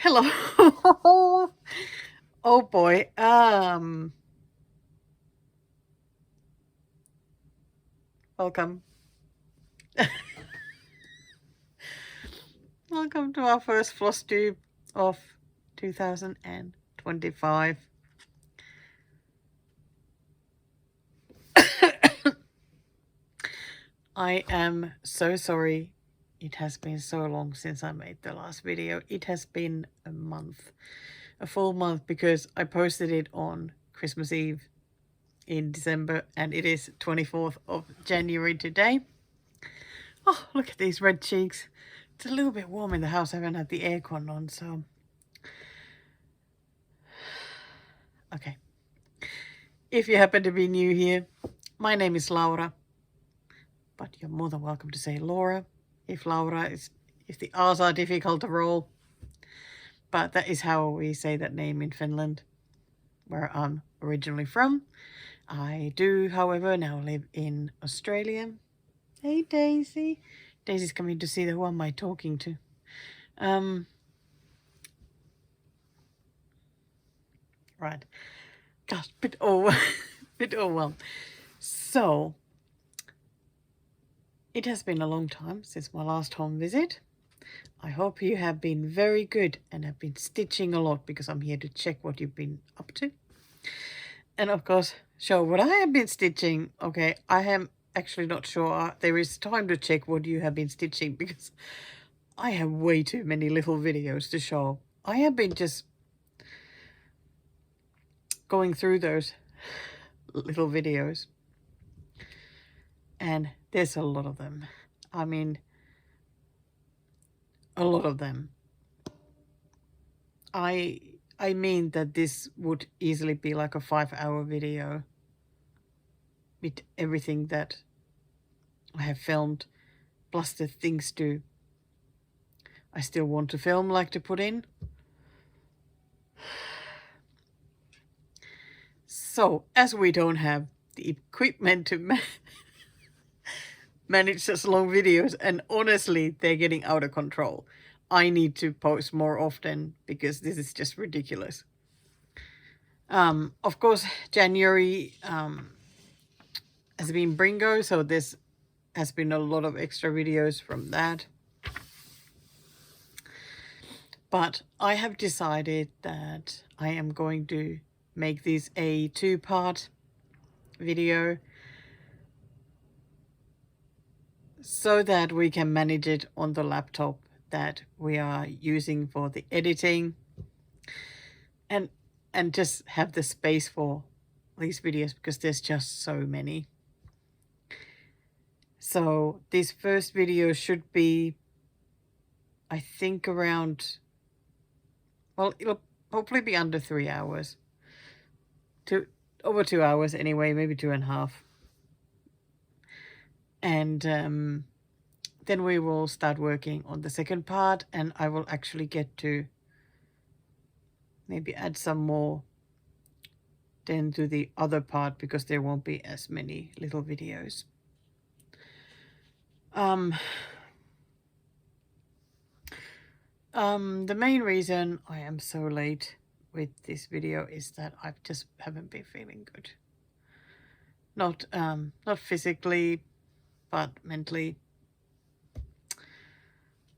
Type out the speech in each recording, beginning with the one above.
Hello. Oh boy. Welcome. Welcome to our first Flosstube of 2025. I am so sorry. It has been so long since I made the last video. It has been a month, a full month, because I posted it on Christmas Eve in December, and it is 24th of January today. Oh, look at these red cheeks. It's a little bit warm in the house. I haven't had the aircon on, so... Okay. If you happen to be new here, my name is Laura, but you're more than welcome to say Laura if the R's are difficult to roll. But that is how we say that name in Finland, where I'm originally from. I do, however, now live in Australia. Hey, Daisy. Daisy's coming to see who am I talking to. Right. Gosh, bit overwhelmed. So, it has been a long time since my last home visit. I hope you have been very good and have been stitching a lot, because I'm here to check what you've been up to. And of course, show what I have been stitching. Okay, I am actually not sure there is time to check what you have been stitching, because I have way too many little videos to show. I have been just going through those little videos, and there's a lot of them. I mean, a lot of them. I mean that this would easily be like a 5-hour video with everything that I have filmed, plus the things I still want to film, like to put in. So, as we don't have the equipment to manage such long videos, and honestly, they're getting out of control, I need to post more often, because this is just ridiculous. Of course, January has been Bringo, so this has been a lot of extra videos from that. But I have decided that I am going to make this a 2-part video, so that we can manage it on the laptop that we are using for the editing, and just have the space for these videos, because there's just so many. So this first video should be, I think, around, well, it'll hopefully be under 3 hours. Over 2 hours anyway, maybe 2.5. And then we will start working on the second part, and I will actually get to maybe add some more then to the other part, because there won't be as many little videos. The main reason I am so late with this video is that I just haven't been feeling good. Not physically, but mentally.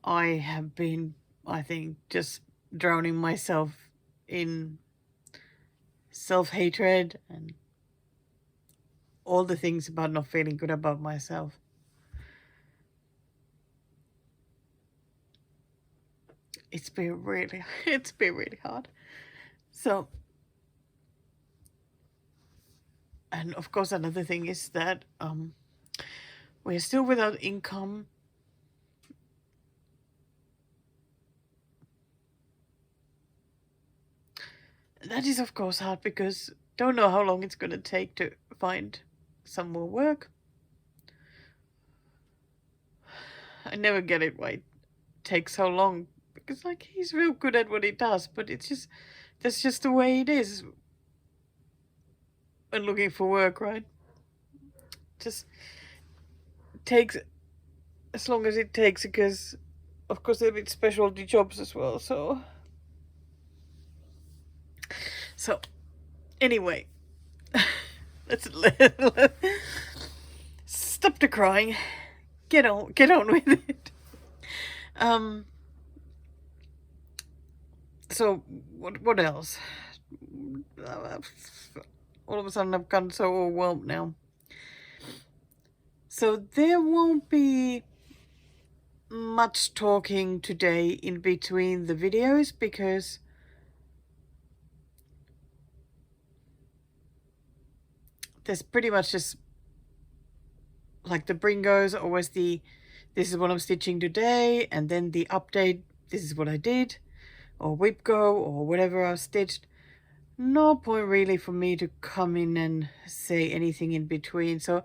I have been, I think, just drowning myself in self-hatred and all the things about not feeling good about myself. It's been really hard. So, and of course another thing is that we're still without income. That is of course hard, because don't know how long it's going to take to find some more work. I never get it why it takes so long, because like, he's real good at what he does, but it's just, that's just the way it is when looking for work, right? Just takes as long as it takes, because of course there will be specialty jobs as well. So So anyway, let's stop the crying. Get on with it. So what else? All of a sudden I've gotten so overwhelmed now. So there won't be much talking today in between the videos because there's pretty much just like the bringos, always this is what I'm stitching today, and then the update, this is what I did, or wipgo, or whatever I stitched. No point really for me to come in and say anything in between, so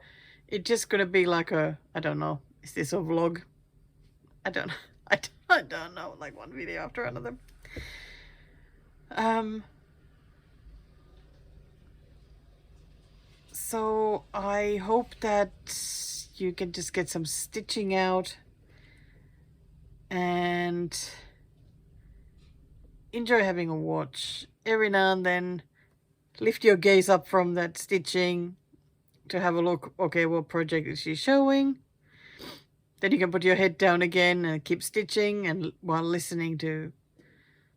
it's just gonna be like a, I don't know, is this a vlog? I don't know. I don't know, like one video after another. So I hope that you can just get some stitching out and enjoy having a watch. Every now and then lift your gaze up from that stitching to have a look, okay, what project is she showing? Then you can put your head down again and keep stitching, and while listening to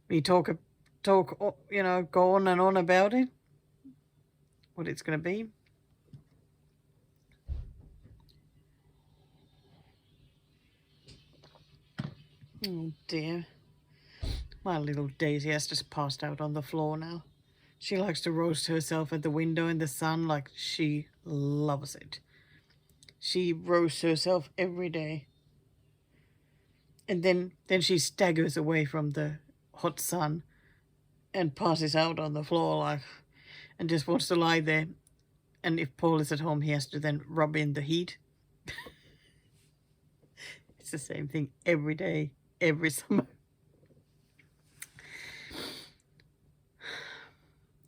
me talk, you know, go on and on about it, what it's going to be. Oh dear. My little Daisy has just passed out on the floor now. She likes to roast herself at the window in the sun, like she loves it. She roasts herself every day. And then she staggers away from the hot sun and passes out on the floor, like, and just wants to lie there. And if Paul is at home, he has to then rub in the heat. It's the same thing every day, every summer.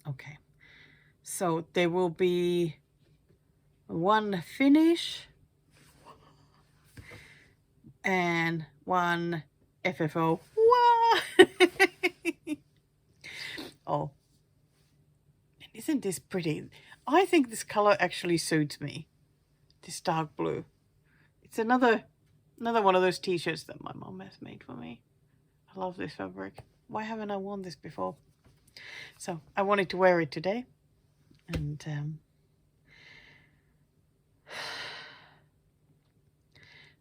Okay, so there will be one finish and one FFO. Oh, isn't this pretty? I think this color actually suits me, this dark blue. It's another one of those t-shirts that my mom has made for me. I love this fabric. Why haven't I worn this before? So I wanted to wear it today, and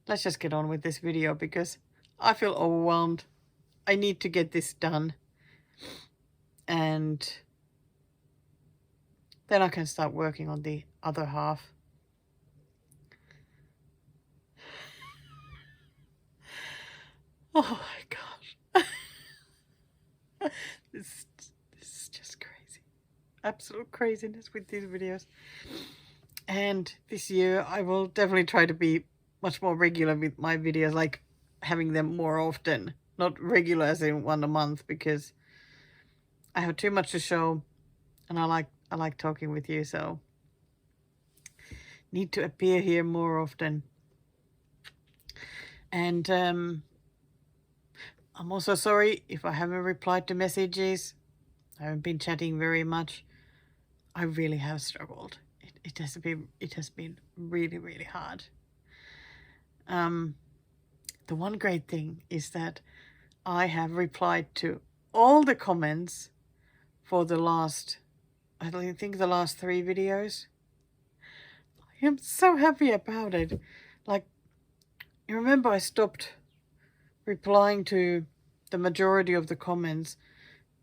let's just get on with this video because I feel overwhelmed. I need to get this done, and then I can start working on the other half. Oh my gosh. This is just crazy. Absolute craziness with these videos. And this year I will definitely try to be much more regular with my videos, like having them more often. Not regular as in one a month, because I have too much to show and I like talking with you, so need to appear here more often. And I'm also sorry if I haven't replied to messages. I haven't been chatting very much. I really have struggled. It has been really, really hard. The one great thing is that I have replied to all the comments for the last, I think the last 3 videos. I am so happy about it. Like, you remember I stopped replying to the majority of the comments.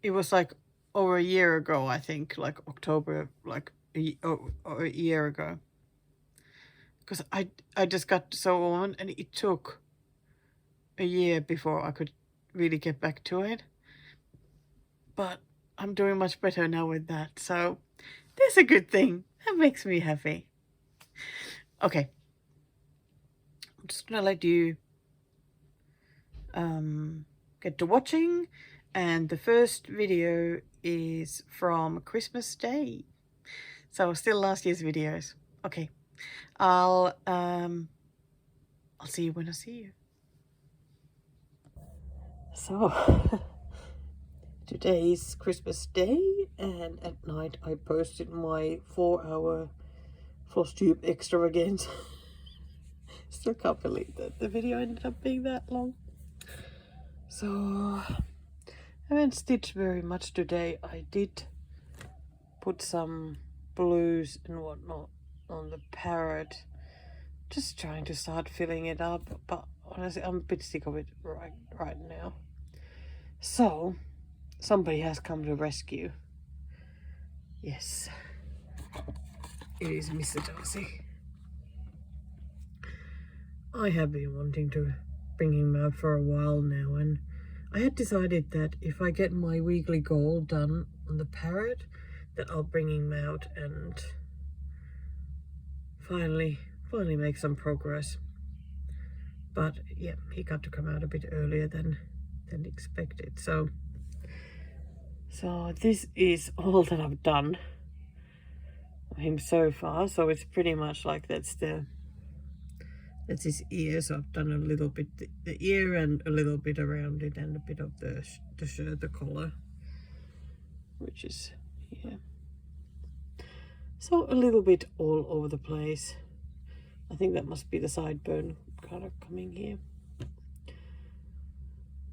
It was like over a year ago, I think, like October, like a year ago. Because I just got so on, and it took a year before I could really get back to it. But I'm doing much better now with that, so that's a good thing. That makes me happy. Okay, I'm just gonna let you get to watching, and the first video is from Christmas Day, so still last year's videos. Okay, I'll see you when I see you. So Today is Christmas Day, and at night I posted my 4-hour Flosstube extravaganza. Still can't believe that the video ended up being that long. So, I haven't stitched very much today. I did put some blues and whatnot on the parrot. Just trying to start filling it up, but honestly I'm a bit sick of it right now. So, somebody has come to rescue. Yes, it is Mr. Darcy. I have been wanting to bring him out for a while now, and I had decided that if I get my weekly goal done on the parrot, that I'll bring him out and finally make some progress. But yeah, he got to come out a bit earlier than expected. So this is all that I've done of him so far. So it's pretty much like that's his ear. So I've done a little bit the ear and a little bit around it, and a bit of the shirt, the collar, which is here. So a little bit all over the place. I think that must be the sideburn kind of coming here.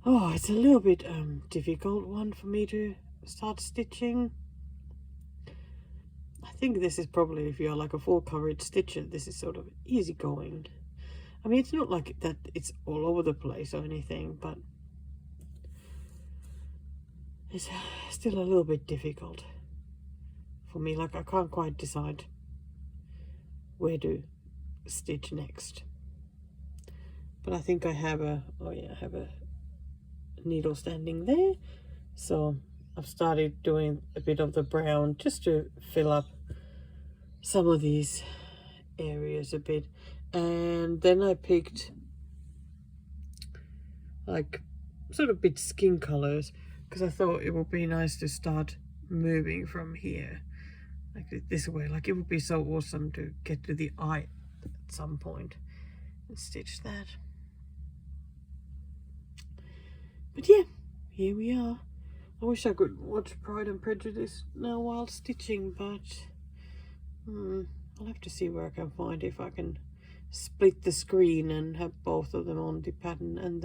Oh, it's a little bit difficult one for me to start stitching. I think this is probably, if you're like a full coverage stitcher, this is sort of easy going. I mean, it's not like that it's all over the place or anything, but it's still a little bit difficult for me. Like, I can't quite decide where to stitch next. But I think I have a needle standing there. So I've started doing a bit of the brown just to fill up some of these areas a bit. And then I picked like sort of bit skin colors, because I thought it would be nice to start moving from here like this way. Like, it would be so awesome to get to the eye at some point and stitch that. But yeah, here we are. I wish I could watch Pride and Prejudice now while stitching, but I'll have to see where I can find, if I can split the screen and have both of them on, the pattern and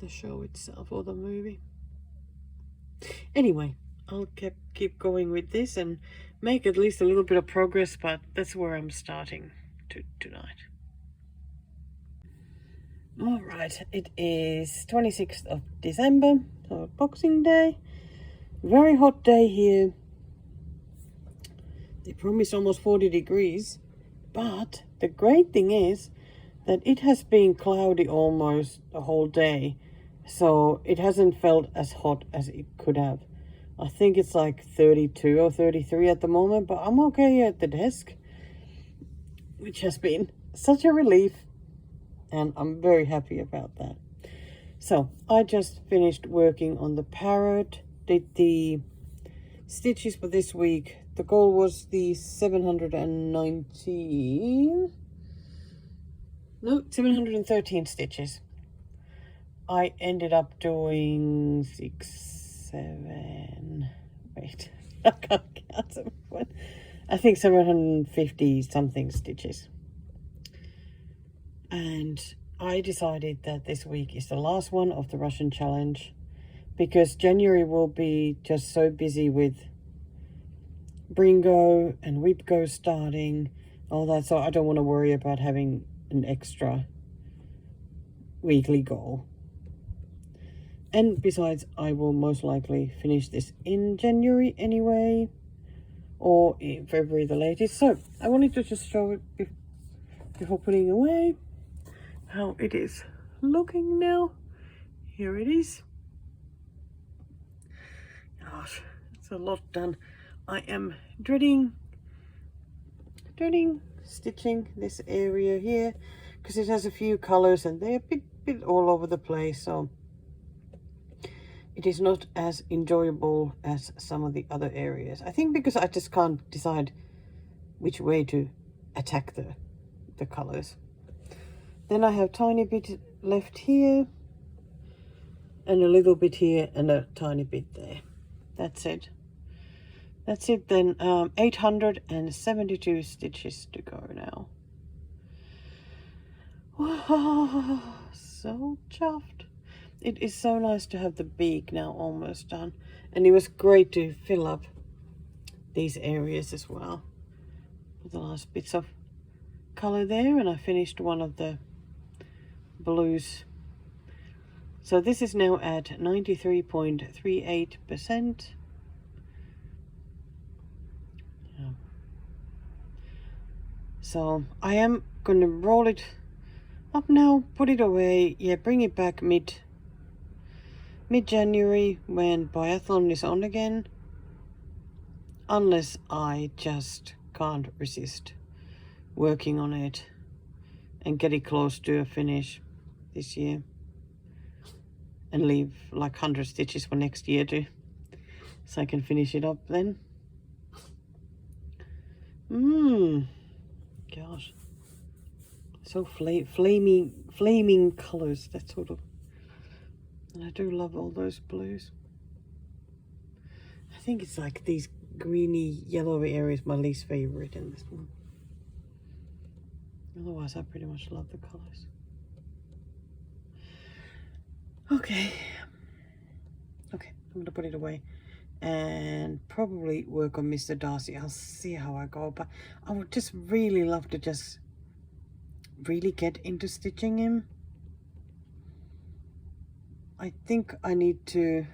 the show itself, or the movie. Anyway, I'll keep going with this and make at least a little bit of progress, but that's where I'm starting tonight. Alright, it is 26th of December, so Boxing Day. Very hot day here. They promised almost 40 degrees, but the great thing is that it has been cloudy almost the whole day, so it hasn't felt as hot as it could have. I think it's like 32 or 33 at the moment, but I'm okay at the desk, which has been such a relief, and I'm very happy about that. So I just finished working on the parrot, did the stitches for this week. The goal was the 713 stitches. I ended up doing I can't count them. I think 750 something stitches. And I decided that this week is the last one of the Russian challenge, because January will be just so busy with brringo and wipgo starting, all that, so I don't want to worry about having an extra weekly goal. And besides, I will most likely finish this in January anyway, or in February the latest. So I wanted to just show it before putting it away how it is looking now. Here it is. Gosh, it's a lot done. I am dreading stitching this area here, because it has a few colors and they're a bit all over the place, so it is not as enjoyable as some of the other areas. I think because I just can't decide which way to attack the colors. Then I have tiny bit left here, and a little bit here and a tiny bit there. That's it. That's it then. 872 stitches to go now. Wow, so chuffed. It is so nice to have the beak now almost done. And it was great to fill up these areas as well with the last bits of color there. And I finished one of the blues. So this is now at 93.38%. Yeah. So I am gonna roll it up now, put it away, yeah, bring it back mid-January when biathlon is on again, unless I just can't resist working on it and get it close to a finish this year and leave like 100 stitches for next year too, so I can finish it up then. Gosh, so flaming colors, that sort of, and I do love all those blues. I think it's like these greeny yellowy areas my least favorite in this one. Otherwise I pretty much love the colors. Okay, I'm gonna put it away and probably work on Mr. Darcy. I'll see how I go, but I would just really love to just really get into stitching him. I think I need to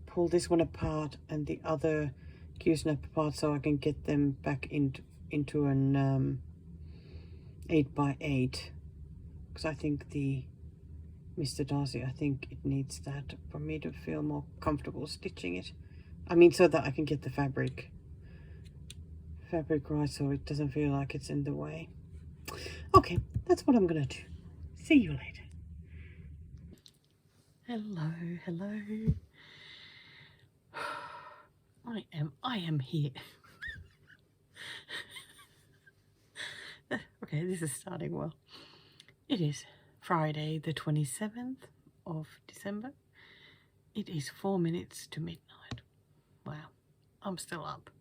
pull this one apart and the other Q-snap apart so I can get them back into an 8x8, because I think the Mr. Darcy, I think it needs that for me to feel more comfortable stitching it. I mean, so that I can get the fabric right, so it doesn't feel like it's in the way. Okay, that's what I'm gonna do. See you later. Hello. I am here. Okay, this is starting well. It is Friday the 27th of December. It is 4 minutes to midnight. Wow, I'm still up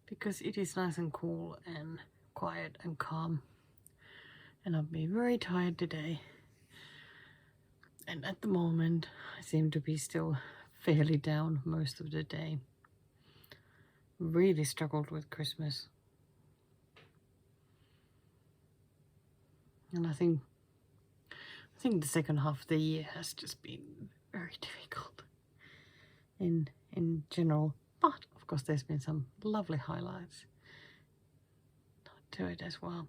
because it is nice and cool and quiet and calm, and I've been very tired today, and at the moment I seem to be still fairly down most of the day. Really struggled with Christmas, and I think the second half of the year has just been very difficult in general, but of course there's been some lovely highlights to it as well.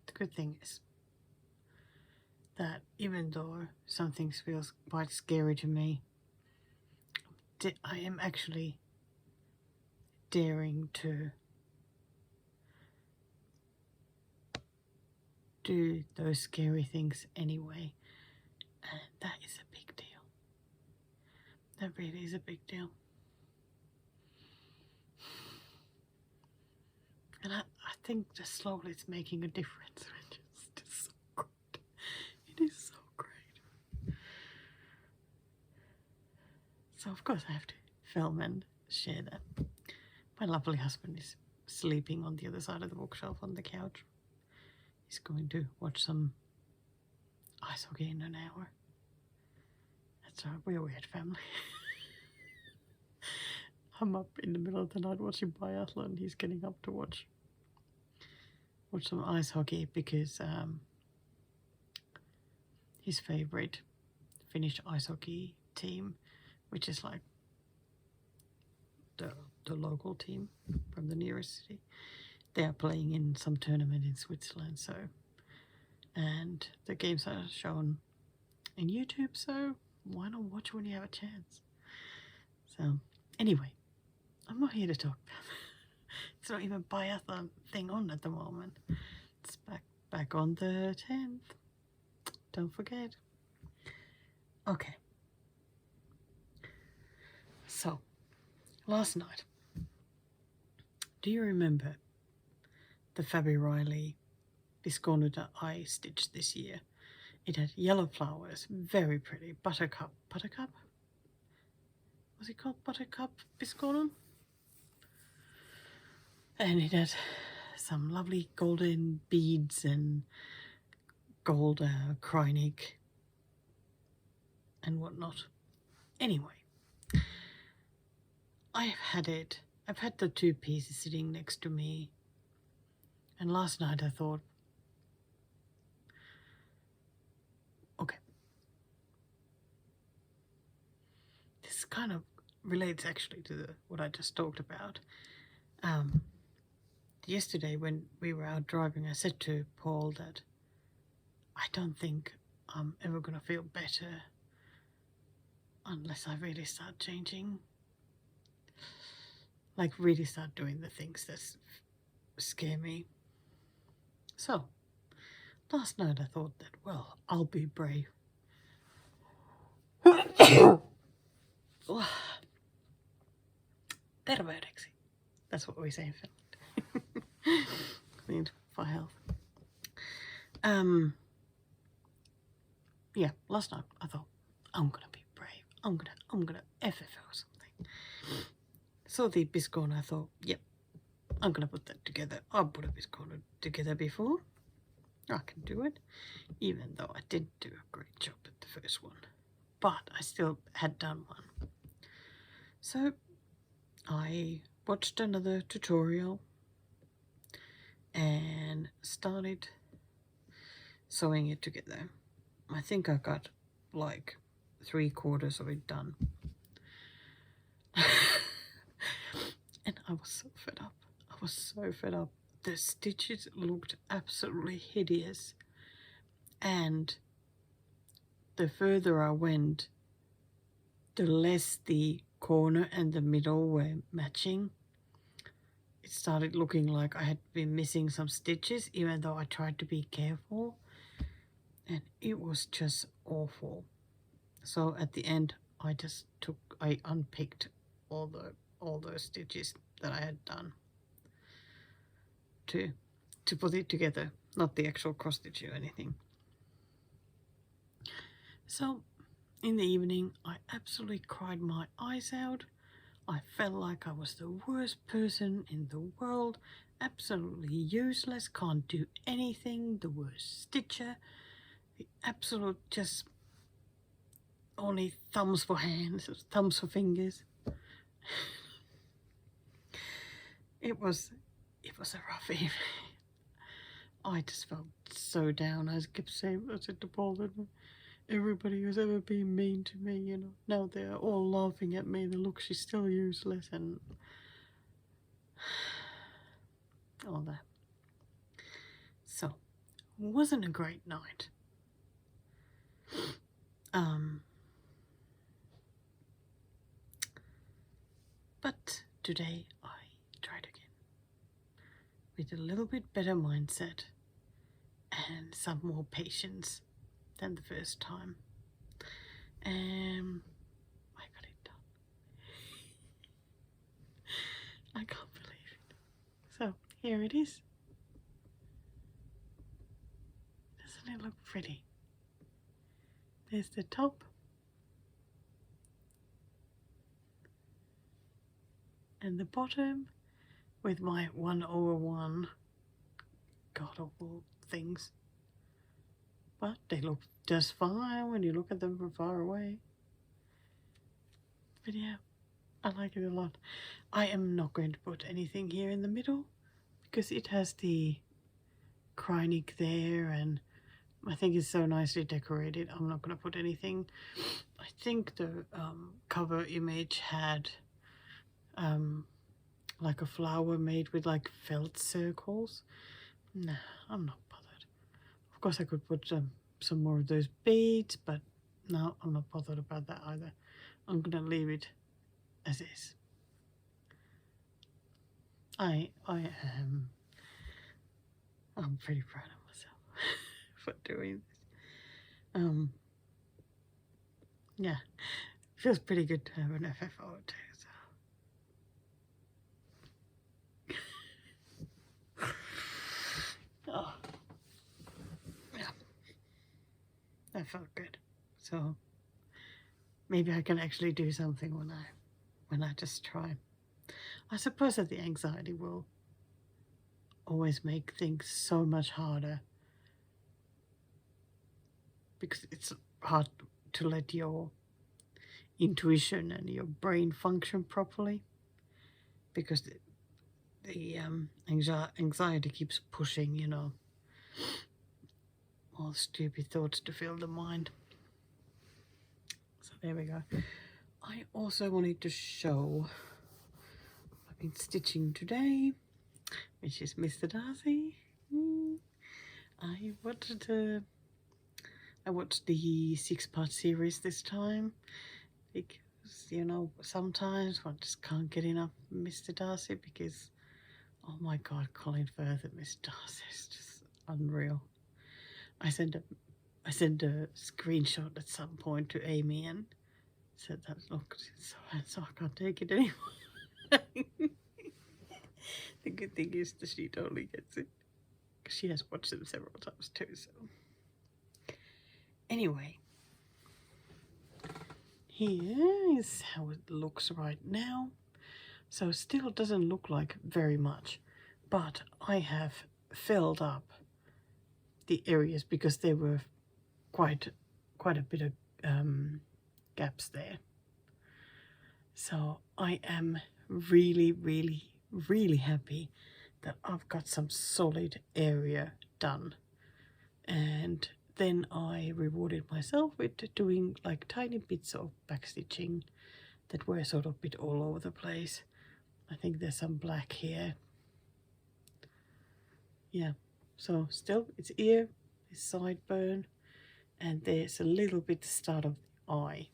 The good thing is that even though some things feels quite scary to me, I am actually daring to do those scary things anyway, and that is a big deal. That really is a big deal. And I think just slowly it's making a difference. It's just so great. It is so great. So of course I have to film and share that. My lovely husband is sleeping on the other side of the bookshelf on the couch. He's going to watch some ice hockey in an hour. That's right, we're a weird family. I'm up in the middle of the night watching biathlon. He's getting up to watch some ice hockey because his favorite Finnish ice hockey team, which is like the local team from the nearest city, they are playing in some tournament in Switzerland. So, and the games are shown in YouTube, so why not watch when you have a chance? So anyway, I'm not here to talk about that. It's not even biathlon thing on at the moment. It's back on the 10th. Don't forget. Okay. So, last night, do you remember the Fabi Riley biscornu that I stitched this year. It had yellow flowers, very pretty, buttercup, was it called buttercup biscornu? And it had some lovely golden beads and gold cryonic and whatnot. Anyway, I've had the 2 pieces sitting next to me, and last night I thought, okay, this kind of relates actually to what I just talked about. Yesterday when we were out driving, I said to Paul that I don't think I'm ever going to feel better unless I really start changing. Like really start doing the things that scare me. So, last night I thought that, well, I'll be brave. Terveydeksi. That's what we say in Finland. Cleaned for health. Yeah, last night I thought, I'm gonna be brave. I'm gonna FFO something. Saw the biscornu, I thought, yep, I'm gonna put that together. I've put a biscornu together before. I can do it, even though I didn't do a great job at the first one. But I still had done one. So I watched another tutorial and started sewing it together. I think I got like 3/4 of it done. And I was so fed up. I was so fed up. The stitches looked absolutely hideous. And the further I went, the less the corner and the middle were matching. It started looking like I had been missing some stitches, even though I tried to be careful. And it was just awful. So at the end, I unpicked all those stitches that I had done to put it together, not the actual cross stitch or anything. So in the evening, I absolutely cried my eyes out. I felt like I was the worst person in the world, absolutely useless, can't do anything, the worst stitcher, the absolute just only thumbs for hands, thumbs for fingers. It was a rough evening. I just felt so down. I kept saying, I said to Paul that everybody who's ever been mean to me, you know, now they're all laughing at me. They look, she's still useless and all that. So, it wasn't a great night. But today I tried again with a little bit better mindset and some more patience than the first time. And I got it done. I can't believe it. So here it is. Doesn't it look pretty? There's the top. And the bottom with my 1/1 god awful things. But they look just fine when you look at them from far away. But yeah, I like it a lot. I am not going to put anything here in the middle because it has the cryonic there and I think it's so nicely decorated. I'm not going to put anything. I think the cover image had like a flower made with like felt circles. Nah, I'm not bothered. Of course I could put some more of those beads, but no, I'm not bothered about that either. I'm going to leave it as is. I'm pretty proud of myself for doing this. Yeah, feels pretty good to have an FFO too. So. that felt good. So maybe I can actually do something when I just try. I suppose that the anxiety will always make things so much harder, because it's hard to let your intuition and your brain function properly, because the anxiety keeps pushing, you know, all stupid thoughts to fill the mind. So there we go. I also wanted to show I've been stitching today, which is Mr. Darcy. I watched the 6-part series this time, because, you know, sometimes I just can't get enough Mr. Darcy, because, oh my god, Colin Firth and Miss Darcy is just unreal. I sent a screenshot at some point to Amy and said that, look, it's so I can't take it anymore. The good thing is that she totally gets it, because she has watched them several times too. So anyway, here is how it looks right now. So still doesn't look like very much, but I have filled up the areas because there were quite a bit of gaps there. So I am really happy that I've got some solid area done. And then I rewarded myself with doing like tiny bits of backstitching that were sort of a bit all over the place. I think there's some black here. Yeah, so still it's ear, it's sideburn, and there's a little bit the start of the eye.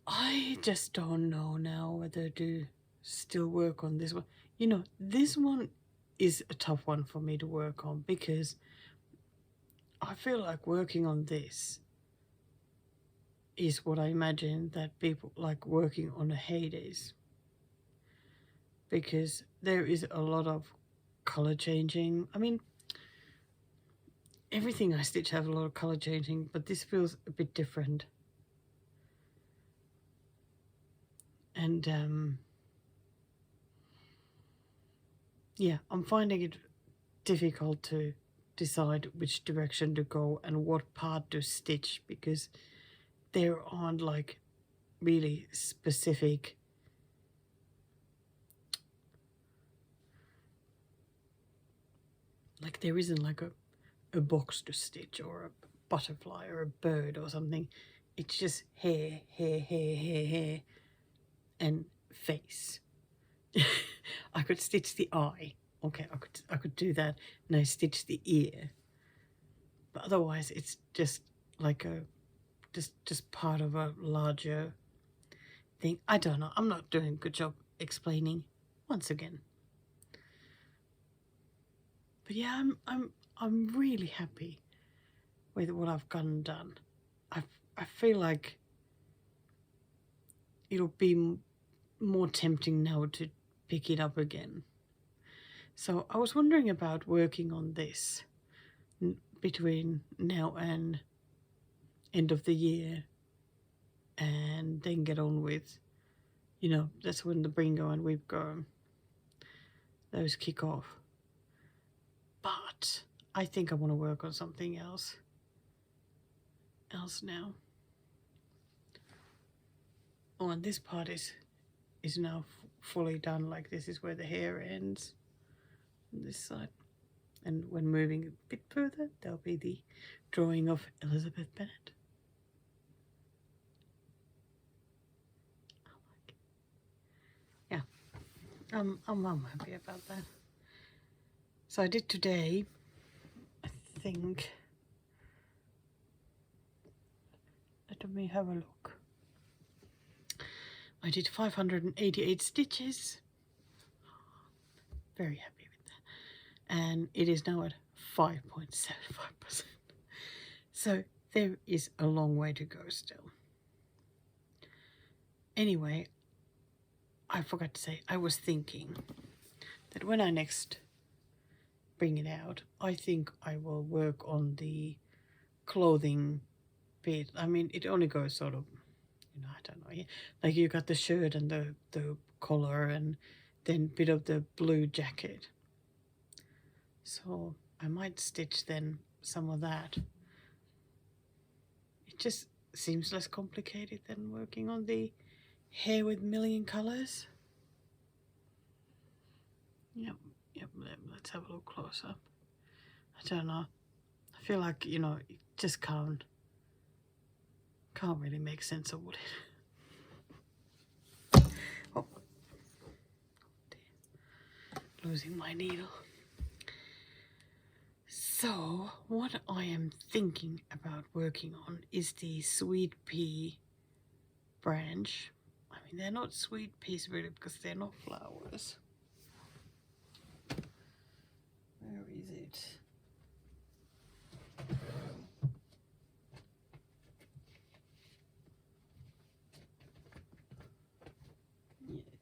I just don't know now whether to still work on this one. You know, this one is a tough one for me to work on, because I feel like working on this is what I imagine that people like working on a Hades, because there is a lot of color changing. I mean, everything I stitch have a lot of color changing, but this feels a bit different. And yeah, I'm finding it difficult to decide which direction to go and what part to stitch, because there aren't like really specific like there isn't like a box to stitch or a butterfly or a bird or something. It's just hair and face. I could stitch the eye. Okay, I could do that, and I stitch the ear. But otherwise, it's just like a just part of a larger thing. I don't know. I'm not doing a good job explaining once again. But yeah, I'm really happy with what I've gotten done. I feel like it'll be more tempting now to pick it up again. So I was wondering about working on this between now and end of the year, and then get on with, you know, that's when the brringo and wipgo, those kick off. But I think I want to work on something else now. Oh, and this part is now fully done. Like, this is where the hair ends on this side, and when moving a bit further, there'll be the drawing of Elizabeth Bennet. Yeah, I'm happy about that. So I did today, I think, let me have a look. I did 588 stitches. Very happy with that. And it is now at 5.75%. So there is a long way to go still. Anyway, I forgot to say, I was thinking that when I next bring it out, I think I will work on the clothing bit. I mean, it only goes sort of, you know, I don't know, like you got the shirt and the collar and then bit of the blue jacket. So I might stitch then some of that. It just seems less complicated than working on the hair with million colors. Yep, let's have a look close up. I don't know. I feel like, you know, it just can't really make sense of what it. Oh, dear. Losing my needle. So what I am thinking about working on is the sweet pea branch. I mean, they're not sweet peas really because they're not flowers. Where is it?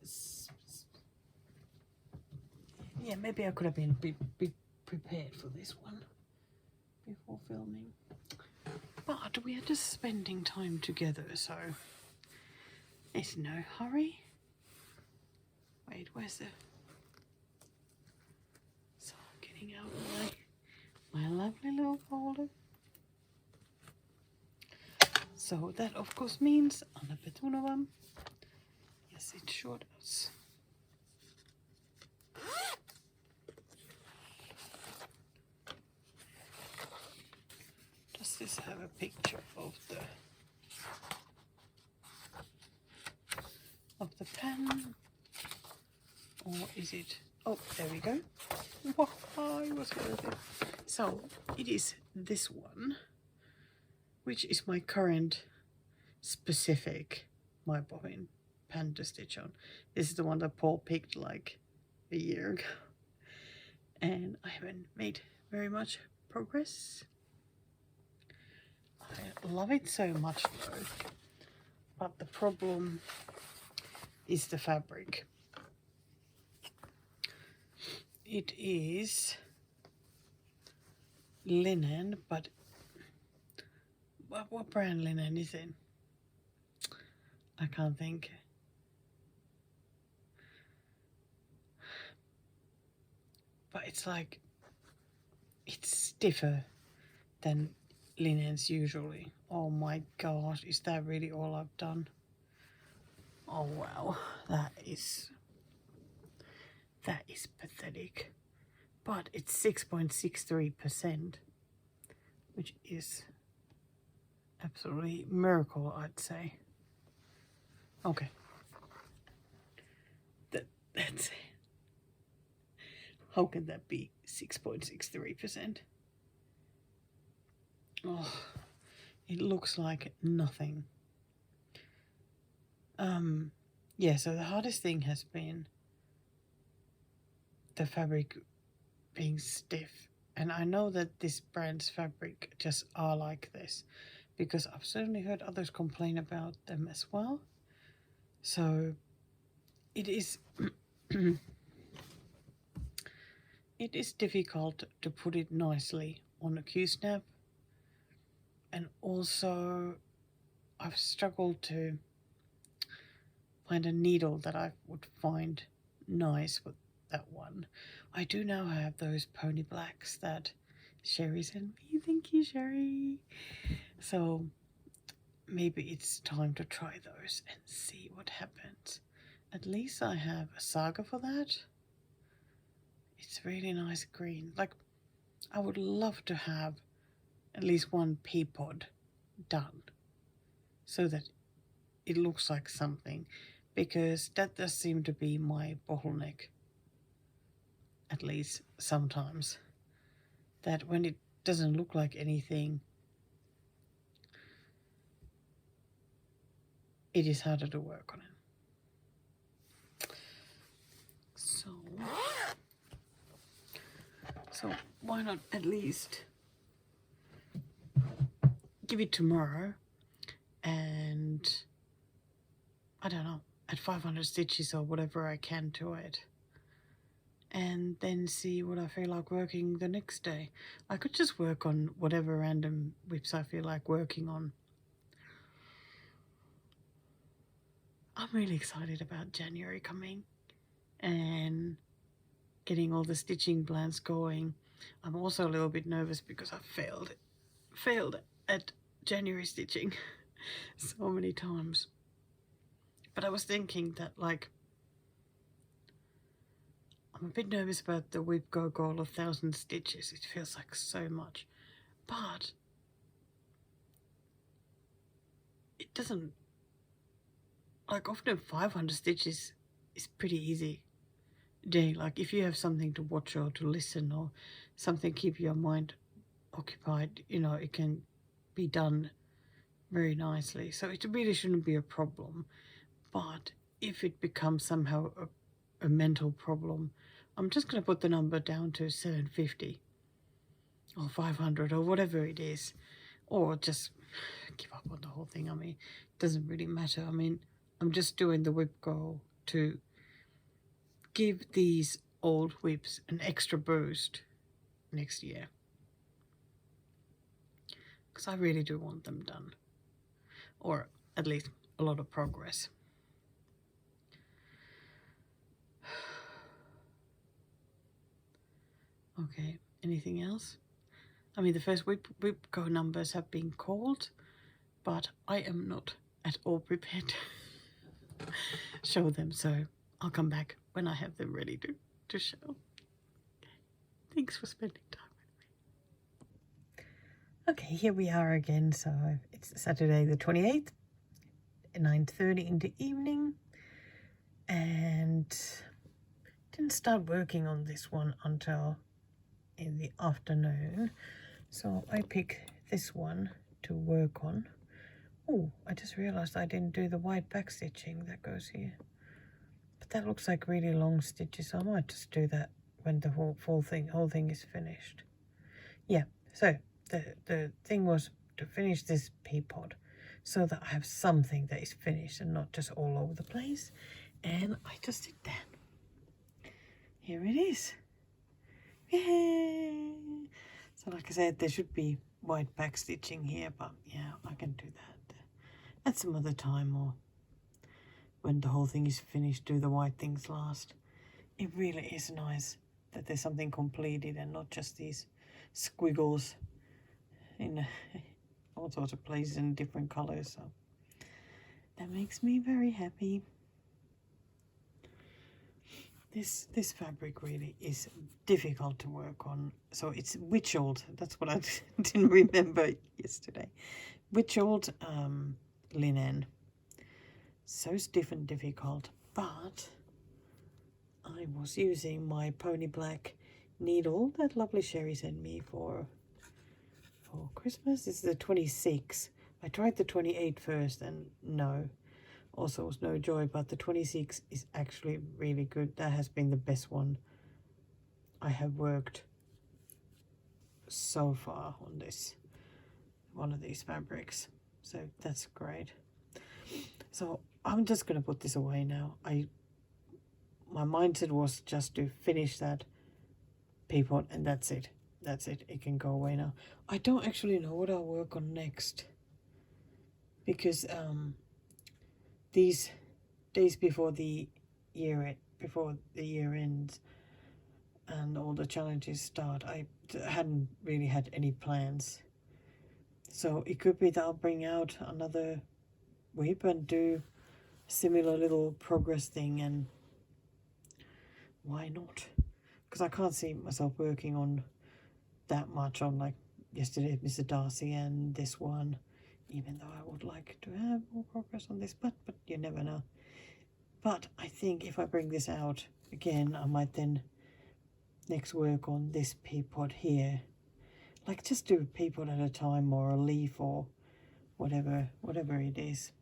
Yes. Yeah, maybe I could have been a bit prepared for this one before filming. But we are just spending time together, so there's no hurry. Wait, where's the... So I'm getting out my lovely little folder. So that of course means Anna Petunova. Yes, it sure does. Does this have a picture of the pen? Or is it... Oh, there we go. Wow, I was worth it. So it is this one, which is my current specific my bobbin pen to stitch on. This is the one that Paul picked like a year ago, and I haven't made very much progress. I love it so much though, but the problem is the fabric. It is linen, but what brand linen is it? I can't think. But it's like, it's stiffer than linens usually. Oh my gosh, is that really all I've done? Oh wow, that is pathetic. But it's 6.63%, which is absolutely miracle, I'd say. Okay, that's it. How can that be 6.63%? Oh, it looks like nothing. Yeah, so the hardest thing has been the fabric being stiff. And I know that this brand's fabric just are like this, because I've certainly heard others complain about them as well. So it is it is difficult to put it nicely on a Q-snap, and also I've struggled to find a needle that I would find nice with that one. I do now have those pony blacks that Sherry sent me. Thank you, Sherry. So maybe it's time to try those and see what happens. At least I have a saga for that. It's really nice green. Like, I would love to have at least one pea pod done so that it looks like something, because that does seem to be my bottleneck, at least sometimes, that when it doesn't look like anything, it is harder to work on it. So why not at least give it tomorrow, and I don't know, at 500 stitches or whatever I can to it, and then see what I feel like working the next day. I could just work on whatever random whips I feel like working on. I'm really excited about January coming and getting all the stitching plans going. I'm also a little bit nervous because I failed at January stitching so many times. But I was thinking that, like, I'm a bit nervous about the wipgo goal of 1,000 stitches. It feels like so much, but it doesn't, like, often 500 stitches is pretty easy day. Like, if you have something to watch or to listen or something keep your mind occupied, you know, it can be done very nicely. So it really shouldn't be a problem. But if it becomes somehow a mental problem, I'm just going to put the number down to 750 or 500 or whatever it is, or just give up on the whole thing. I mean, it doesn't really matter. I mean, I'm just doing the whip goal to give these old whips an extra boost next year, because I really do want them done, or at least a lot of progress. Okay, anything else? I mean, the first wipgo numbers have been called, but I am not at all prepared to show them, so I'll come back when I have them ready to show. Okay. Thanks for spending time with me. Okay, here we are again. So it's Saturday the 28th, 9:30 in the evening, and didn't start working on this one until in the afternoon. So I pick this one to work on. Oh, I just realized I didn't do the white back stitching that goes here. But that looks like really long stitches, so I might just do that when the whole thing is finished. Yeah, so the thing was to finish this pea pod so that I have something that is finished and not just all over the place. And I just did that. Here it is. Yay! So like I said, there should be white back stitching here, but yeah, I can do that at some other time, or when the whole thing is finished, do the white things last. It really is nice that there's something completed and not just these squiggles in all sorts of places in different colors. So that makes me very happy. This fabric really is difficult to work on. So it's witched. That's what I didn't remember yesterday. Witched linen. So stiff and difficult, but I was using my pony black needle that lovely Sherry sent me for Christmas. This is the 26. I tried the 28 first and no, also was no joy, but the 26 is actually really good. That has been the best one I have worked so far on this one of these fabrics, so that's great. So I'm just gonna put this away now. My mindset was just to finish that pea pod and that's it. That's it. It can go away now. I don't actually know what I'll work on next, because these days before the year ends and all the challenges start, I hadn't really had any plans. So it could be that I'll bring out another whip and do a similar little progress thing, and why not? Because I can't see myself working on that much on, like yesterday, Mr. Darcy, and this one, even though I would like to have more progress on this, but you never know. But I think if I bring this out again, I might then next work on this pea pod here, like just do a pea pod at a time, or a leaf, or whatever it is,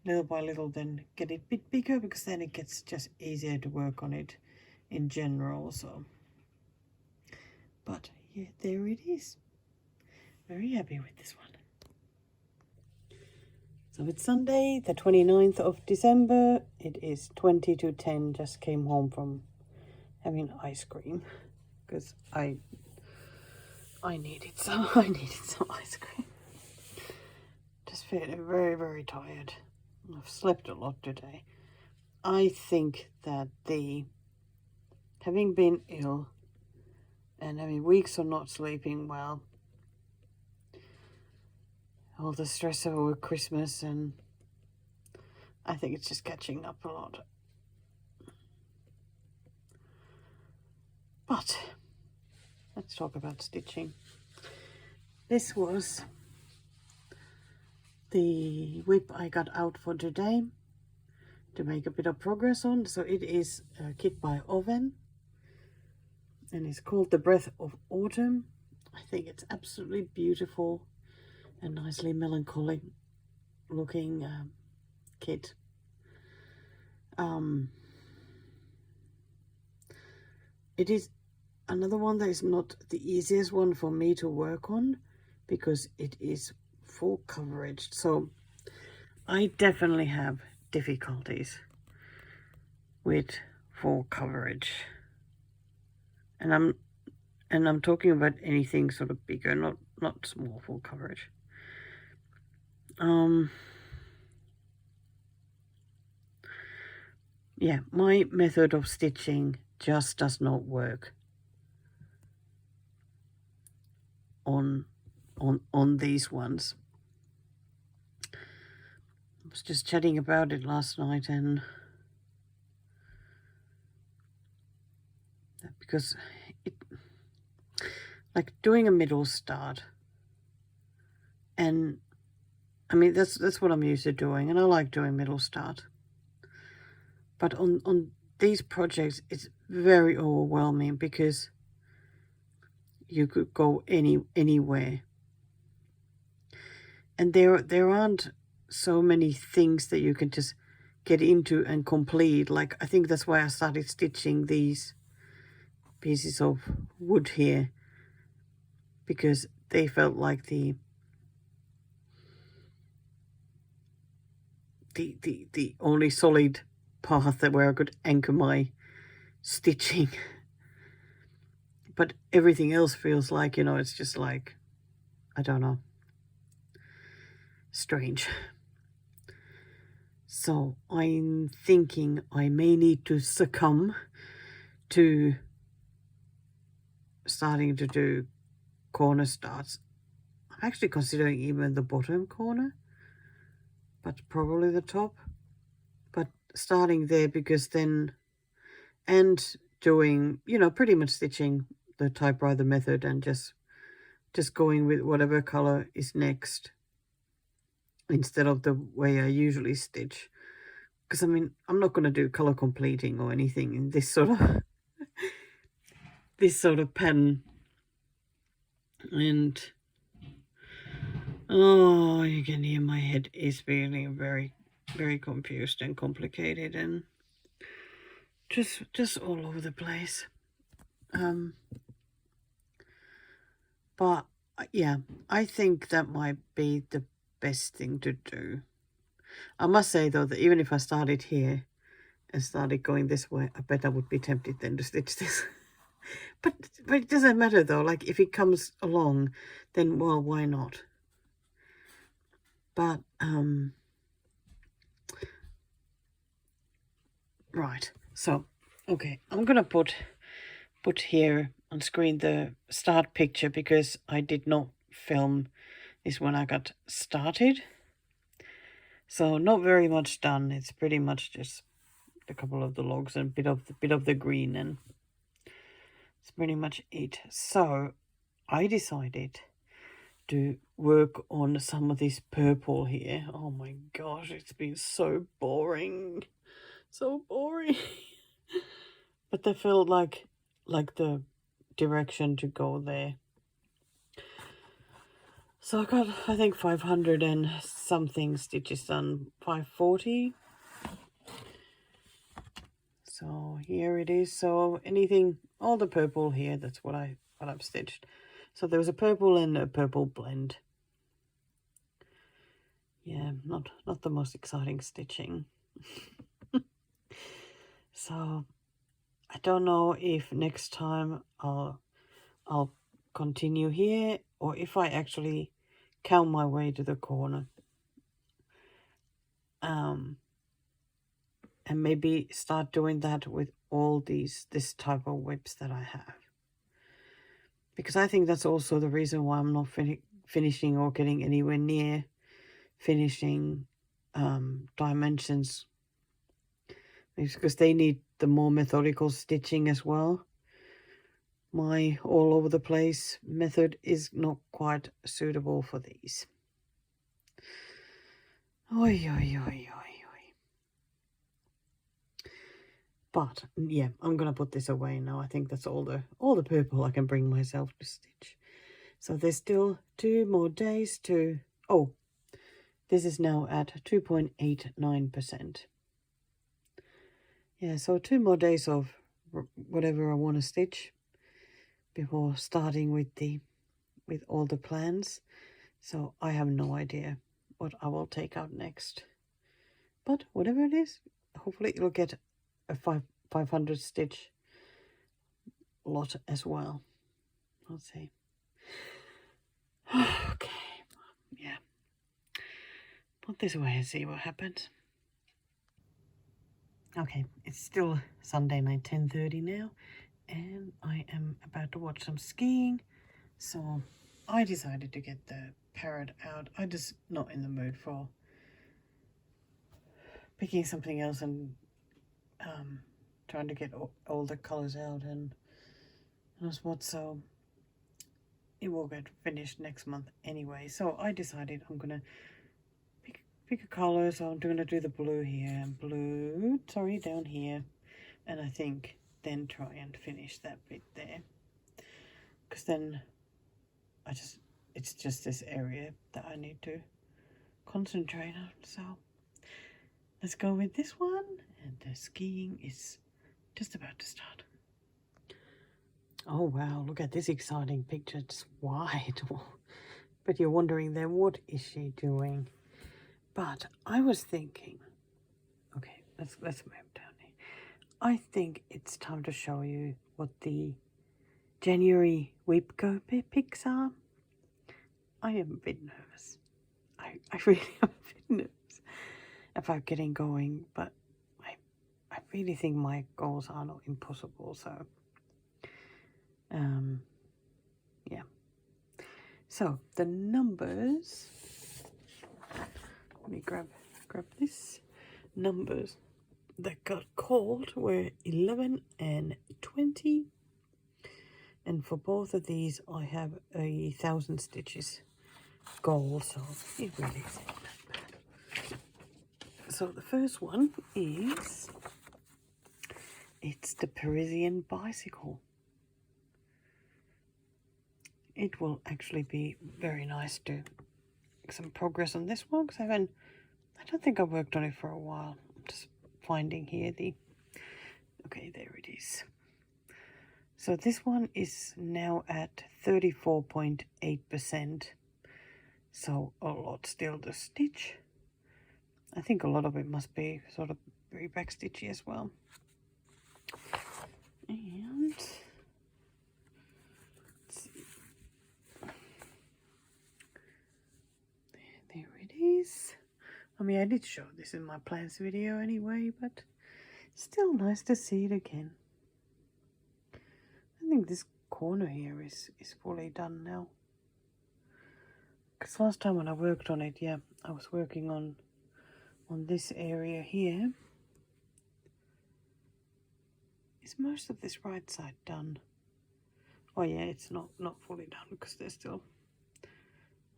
little by little, then get it a bit bigger, because then it gets just easier to work on it in general. So, but yeah, there it is. Very happy with this one. So it's Sunday, the 29th of December. It is 20 to 10. Just came home from having ice cream because I needed some ice cream. Just feeling very, very tired. I've slept a lot today. I think that having been ill and having weeks of not sleeping well, all the stress over Christmas, and I think it's just catching up a lot. But let's talk about stitching. This was the whip I got out for today to make a bit of progress on. So it is a kit by Oven, and it's called The Breath of Autumn. I think it's absolutely beautiful and nicely melancholic looking kit. It is another one that is not the easiest one for me to work on because it is full coverage. So I definitely have difficulties with full coverage. And I'm talking about anything sort of bigger, not small full coverage. Yeah, my method of stitching just does not work on these ones. I was just chatting about it last night, and because like doing a middle start, and I mean that's what I'm used to doing, and I like doing middle start. But on these projects, it's very overwhelming because you could go anywhere, and there aren't so many things that you can just get into and complete. Like, I think that's why I started stitching these pieces of wood here, because they felt like the only solid path that where I could anchor my stitching. But everything else feels like, you know, it's just like, I don't know, strange. So I'm thinking I may need to succumb to starting to do corner starts. I'm actually considering even the bottom corner, but probably the top. But starting there, because then, and doing, you know, pretty much stitching the typewriter method and just going with whatever color is next instead of the way I usually stitch. Because I mean, I'm not going to do color completing or anything in this sort of pen. And oh, you can hear my head is feeling very, very confused and complicated and just all over the place. But yeah, I think that might be the best thing to do. I must say though that even if I started here and started going this way, I bet I would be tempted then to stitch this. but it doesn't matter though. Like, if it comes along, then well, why not? But right. So okay, I'm gonna put here on screen the start picture because I did not film this when I got started. So not very much done. It's pretty much just a couple of the logs and bit of the green, and it's pretty much it. So I decided to work on some of this purple here. Oh my gosh, it's been so boring. So boring. But they felt like the direction to go there. So I got, I think, 500 and something stitches done, 540. So here it is. So anything, all the purple here, that's what I've stitched. So there was a purple and a purple blend. Yeah, not the most exciting stitching. So I don't know if next time I'll continue here or if I actually count my way to the corner. And maybe start doing that with all this type of whips that I have. Because I think that's also the reason why I'm not finishing or getting anywhere near finishing dimensions. It's because they need the more methodical stitching as well. My all over the place method is not quite suitable for these. Oi, oi, oi, oi, oi. But yeah, I'm gonna put this away now. I think that's all the purple I can bring myself to stitch. So there's still 2 more days to... Oh, this is now at 2.89%. Yeah, so 2 more days of whatever I want to stitch before starting with all the plans. So I have no idea what I will take out next. But whatever it is, hopefully it'll get a 500 stitch lot as well. Let's see. Okay, yeah. Put this away and see what happens. Okay, it's still Sunday night, 10:30 now, and I am about to watch some skiing. So I decided to get the parrot out. I'm just not in the mood for picking something else and trying to get all the colors out and what. So it will get finished next month anyway. So I decided I'm gonna pick a color. So I'm gonna do the blue here and blue, sorry, down here, and I think then try and finish that bit there, because then it's just this area that I need to concentrate on. So let's go with this one, and the skiing is just about to start. Oh wow, look at this exciting picture. It's wide. But you're wondering then, what is she doing? But I was thinking, okay, let's move down here. I think it's time to show you what the January wipgo pics are. I am a bit nervous. I really am a bit nervous about getting going, but I really think my goals are not impossible, so yeah. So the numbers, let me grab this. Numbers that got called were 11 and 20, and for both of these I have 1,000 stitches goal, so it really isn't that bad. So the first one is, it's the Parisian bicycle. It will actually be very nice to make some progress on this one, because I don't think I've worked on it for a while. I'm just finding here okay, there it is. So this one is now at 34.8%. So a lot still to stitch. I think a lot of it must be sort of very back stitchy as well. And let's see. There it is. I mean, I did show this in my plans video anyway, but still nice to see it again. I think this corner here is fully done now. Because last time when I worked on it, yeah, I was working on this area here. Is most of this right side done? Oh yeah, it's not fully done because there's still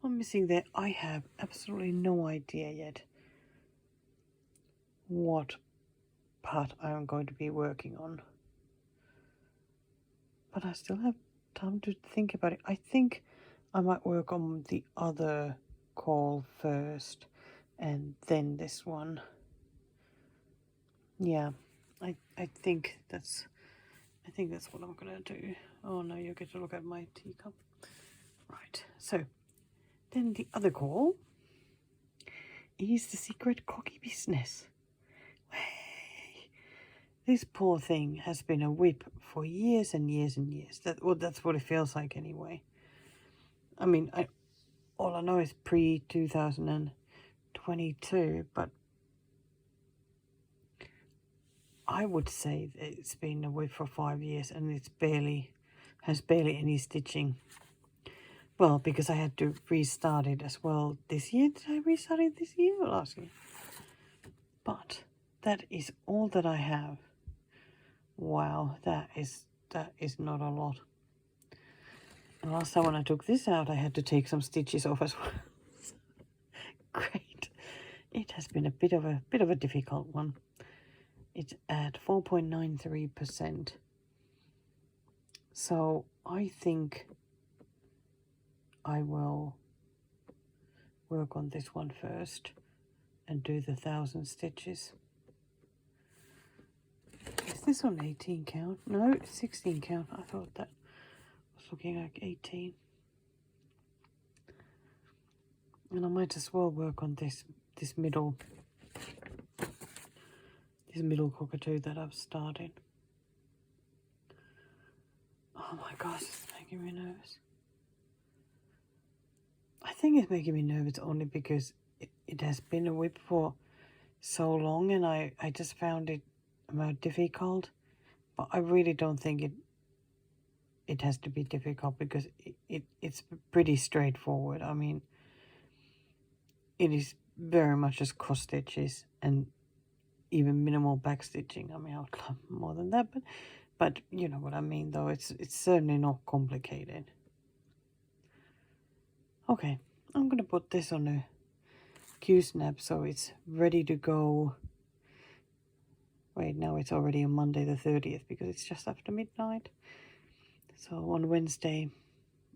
one missing there. I have absolutely no idea yet what part I'm going to be working on. But I still have time to think about it. I think I might work on the other call first and then this one. Yeah, I think that's what I'm gonna do. Oh no, you get to look at my teacup. Right, so then the other call is the secret cocky business. Hey, This poor thing has been a whip for years and years and years. That's what it feels like anyway. I mean, all I know is pre-2022, but I would say that it's been a whip for 5 years and has barely any stitching. Well, because I had to restart it as well this year. Did I restart it this year or last year? But that is all that I have. Wow, that is not a lot. And last time when I took this out, I had to take some stitches off as well. Great. It has been a bit of a difficult one. It's at 4.93%. So I think I will work on this one first and do the 1,000 stitches. Is this on 18 count? No, 16 count. I thought that was looking like 18. And I might as well work on this middle cockatoo that I've started. Oh my gosh, it's making me nervous. I think it's making me nervous only because it has been a whip for so long, and I just found it more difficult. But I really don't think it has to be difficult, because it's pretty straightforward. I mean, it is very much just cross stitches and even minimal back stitching. I mean, I would love more than that, but you know what I mean, though. It's certainly not complicated. Okay, I'm gonna put this on a Q-snap so it's ready to go. Wait, now it's already on Monday the 30th because it's just after midnight. So on Wednesday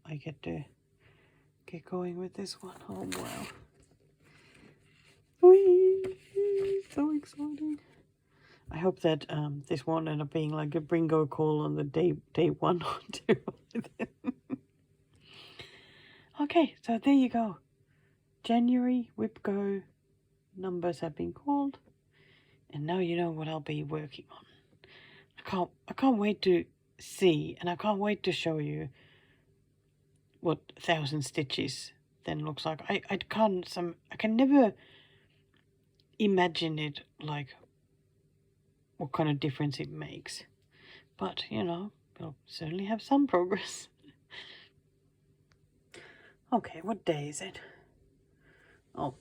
I get to get going with this one. Oh wow. Whee! So exciting. I hope that this won't end up being like a brringo call on the day one or two. Okay, so there you go. January wipgo numbers have been called, and now you know what I'll be working on. I can't wait to see, and I can't wait to show you what 1,000 stitches then looks like. I can never imagine it, like what kind of difference it makes, but you know, we'll certainly have some progress. Okay, what day is it? Oh,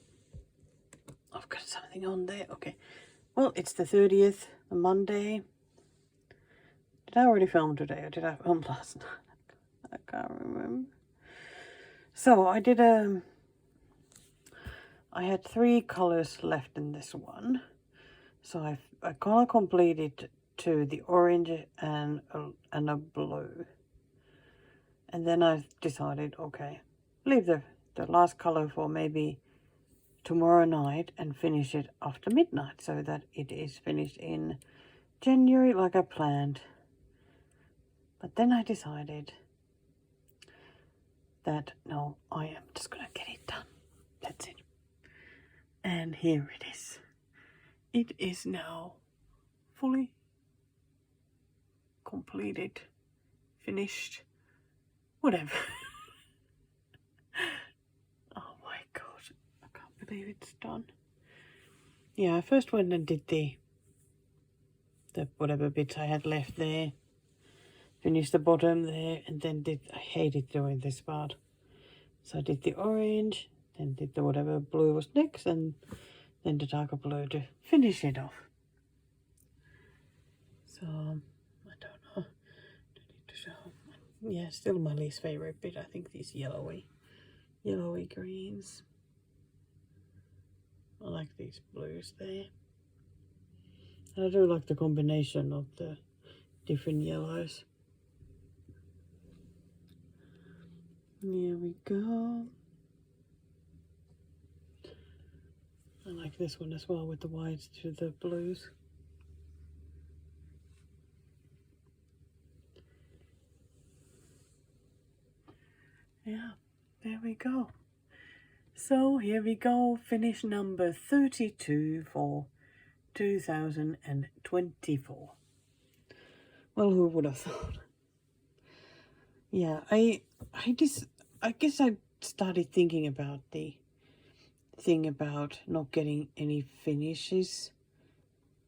I've got something on there. Okay, well, it's the 30th, the Monday. Did I already film today, or did I film last night? I can't remember. So I did I had 3 colors left in this one, so I kind of completed to the orange and a blue, and then I decided, okay, leave the last color for maybe tomorrow night and finish it after midnight so that it is finished in January like I planned. But then I decided that no, I am just gonna get it done. That's it. And here it is. It is now fully completed, finished, whatever. Oh my god, I can't believe it's done. Yeah, I first went and did the whatever bits I had left there, finished the bottom there, and then I hated doing this part. So I did the orange, then did the whatever blue was next, and then the darker blue to finish it off. So I don't know. Don't need to show. Yeah, still my least favorite bit. I think these yellowy greens. I like these blues there. And I do like the combination of the different yellows. Here we go. I like this one as well with the whites to the blues. Yeah, there we go. So here we go, finish number 32 for 2024. Well, who would have thought? Yeah, I guess I started thinking about the thing about not getting any finishes,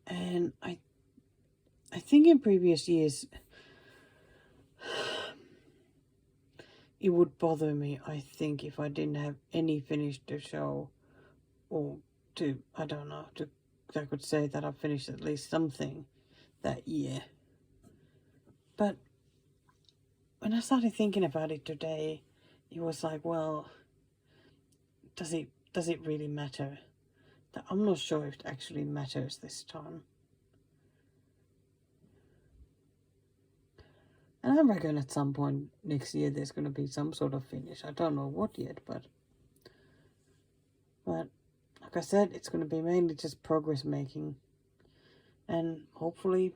and I think in previous years it would bother me, I think, if I didn't have any finish to show, or to, I don't know, to, I could say that I finished at least something that year. But when I started thinking about it today, it was like, well, does it really matter? I'm not sure if it actually matters this time. And I reckon at some point next year there's going to be some sort of finish. I don't know what yet, but like I said, it's going to be mainly just progress making. And hopefully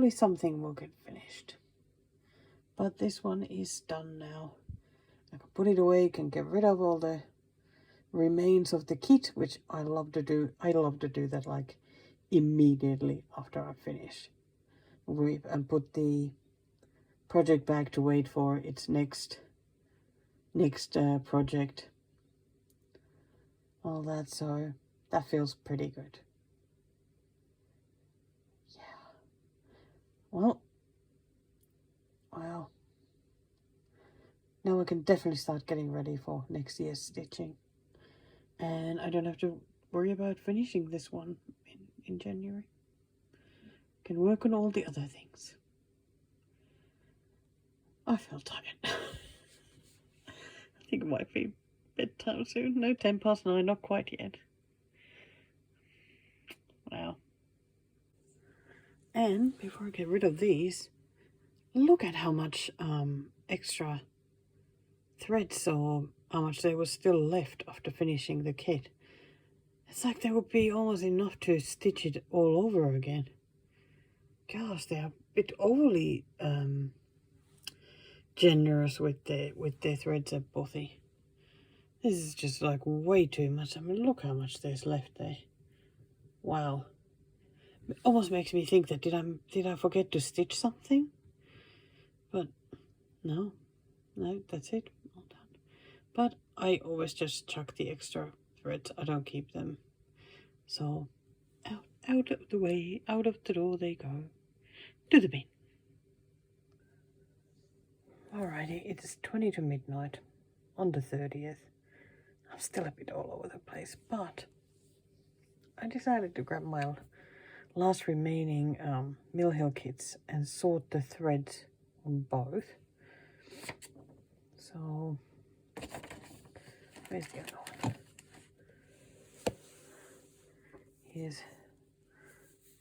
something will get finished. But this one is done now. I can put it away, can get rid of all the remains of the kit, which I love to do. I love to do that like immediately after I finish. And put the project back to wait for its next project. All that, so that feels pretty good. Yeah. Well, now I can definitely start getting ready for next year's stitching. And I don't have to worry about finishing this one in January. Can work on all the other things. I feel tired. I think it might be bedtime soon. No, 9:10, not quite yet. Wow. And before I get rid of these, look at how much extra threads, or how much there was still left after finishing the kit. It's like there would be almost enough to stitch it all over again. Gosh, they are a bit overly generous with their threads at Bothy. This is just like way too much. I mean, look how much there's left there. Wow. It almost makes me think that did I forget to stitch something? But no, that's it. All done. But I always just chuck the extra threads. I don't keep them. So out of the way, out of the door they go. To the bin. Alrighty, it's 20 to midnight on the 30th. I'm still a bit all over the place, but I decided to grab my last remaining Mill Hill kits and sort the threads on both. So, where's the other one? Here's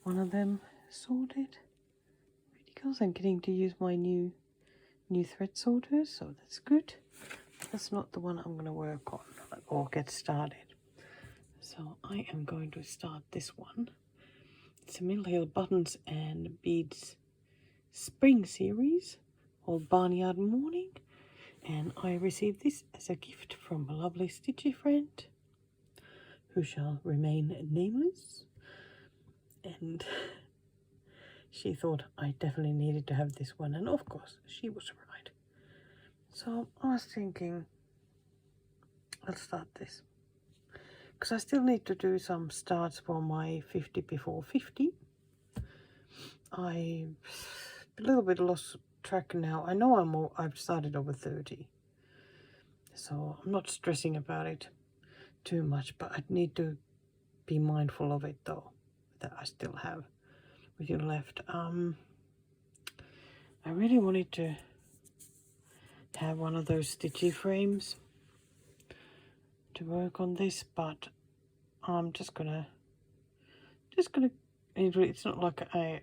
one of them sorted. Because I'm getting to use my new thread sorters, so that's good. That's not the one I'm going to work on or get started. So I am going to start this one. It's a Mill Hill Buttons and Beads Spring Series called Barnyard Morning, and I received this as a gift from a lovely stitchy friend who shall remain nameless, and she thought I definitely needed to have this one, and of course she was right. So I was thinking I'll start this because I still need to do some starts for my 50 before 50. I'm a little bit lost track now. I know I've started over 30, so I'm not stressing about it too much, but I need to be mindful of it though, that I still have a few left. I really wanted to have one of those stitchy frames to work on this, but I'm just gonna it's not like I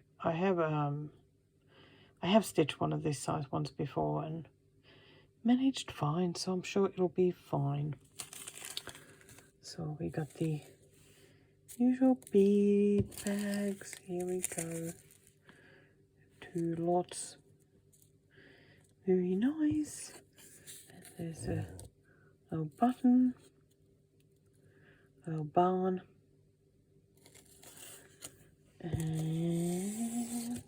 have stitched one of this size once before and managed fine, so I'm sure it'll be fine. So we got the usual bead bags. Here we go. 2 lots. Very nice. And there's a little button, a little barn, And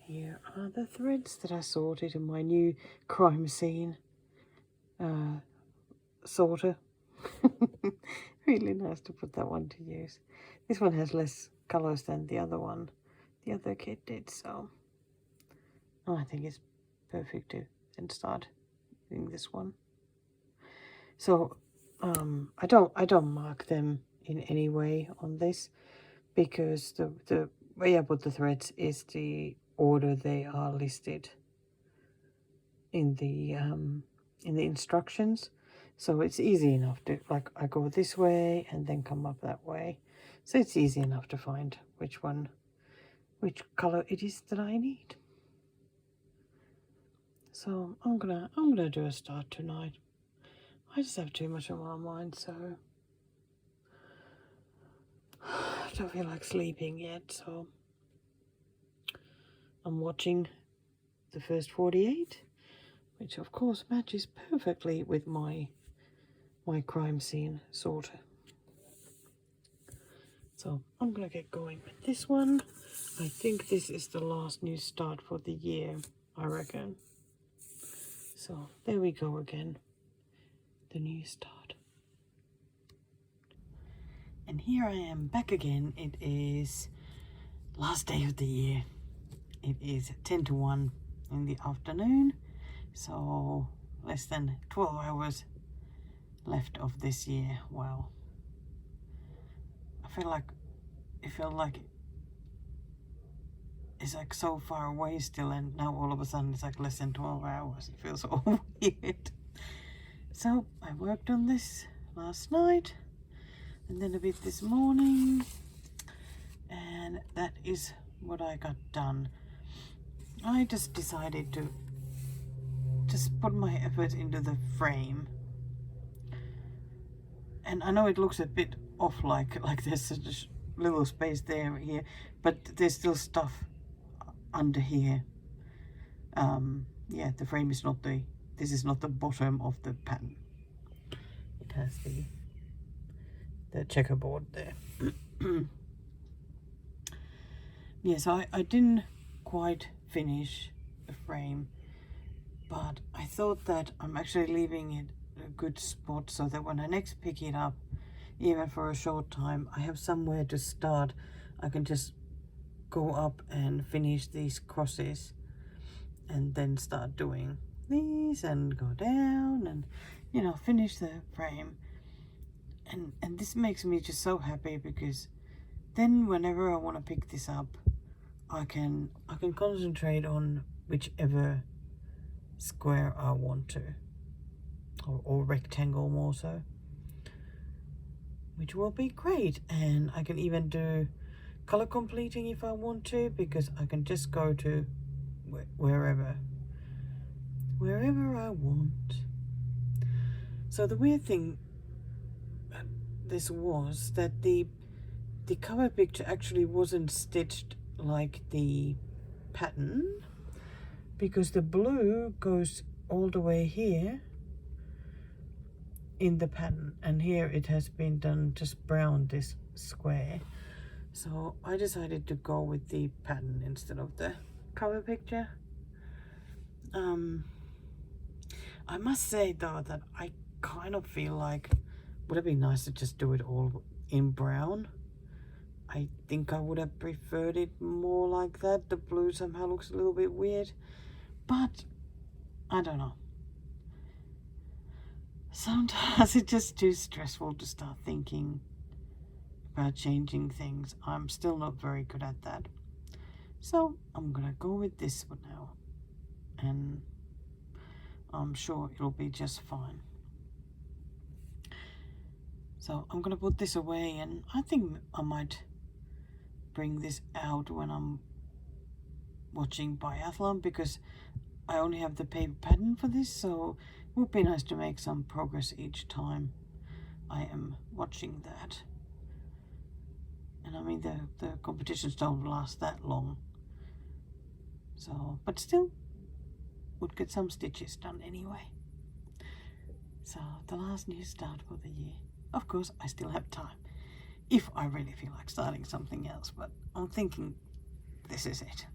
here are the threads that I sorted in my new crime scene sorter. Really nice to put that one to use. This one has less colours than the other one. The other kit did, so I think it's perfect to then start doing this one. So I don't mark them in any way on this, because the way I put the threads is the order they are listed in the instructions. So it's easy enough to, like, I go this way and then come up that way. So it's easy enough to find which color it is that I need. So I'm gonna do a start tonight. I just have too much on my mind, so I don't feel like sleeping yet, so I'm watching the first 48, which of course matches perfectly with my crime scene sorter. So I'm gonna get going with this one. I think this is the last new start for the year, I reckon. So there we go again, the new start. And here I am back again. It is last day of the year. It is 10 to 1 in the afternoon, so less than 12 hours left of this year. Wow. I feel like it's like so far away still, and now all of a sudden it's like less than 12 hours. It feels so weird. So I worked on this last night and then a bit this morning, and that is what I got done. I just decided to just put my effort into the frame, and I know it looks a bit off, like there's such a little space there here, but there's still stuff under here. Yeah, the frame is not this is not the bottom of the pattern. It has the checkerboard there. Yeah, so I didn't quite finish the frame, but I thought that I'm actually leaving it a good spot so that when I next pick it up, even for a short time, I have somewhere to start. I can just go up and finish these crosses and then start doing these and go down and, you know, finish the frame. And this makes me just so happy, because then whenever I want to pick this up, I can concentrate on whichever square I want to, or rectangle more so, which will be great. And I can even do color completing if I want to, because I can just go to wherever I want. So the weird thing this was that the cover picture actually wasn't stitched like the pattern, because the blue goes all the way here in the pattern, and here it has been done just brown, this square. So I decided to go with the pattern instead of the cover picture. I must say though that I kind of feel like, would it be nice to just do it all in brown? I think I would have preferred it more like that. The blue somehow looks a little bit weird, but I don't know. Sometimes it's just too stressful to start thinking about changing things. I'm still not very good at that. So I'm gonna go with this for now, and I'm sure it'll be just fine. So I'm gonna put this away, and I think I might bring this out when I'm watching biathlon, because I only have the paper pattern for this, so it would be nice to make some progress each time I am watching that. And I mean, the competitions don't last that long, so, but still would get some stitches done anyway. So the last new start for the year. Of course, I still have time. if I really feel like starting something else, but I'm thinking this is it.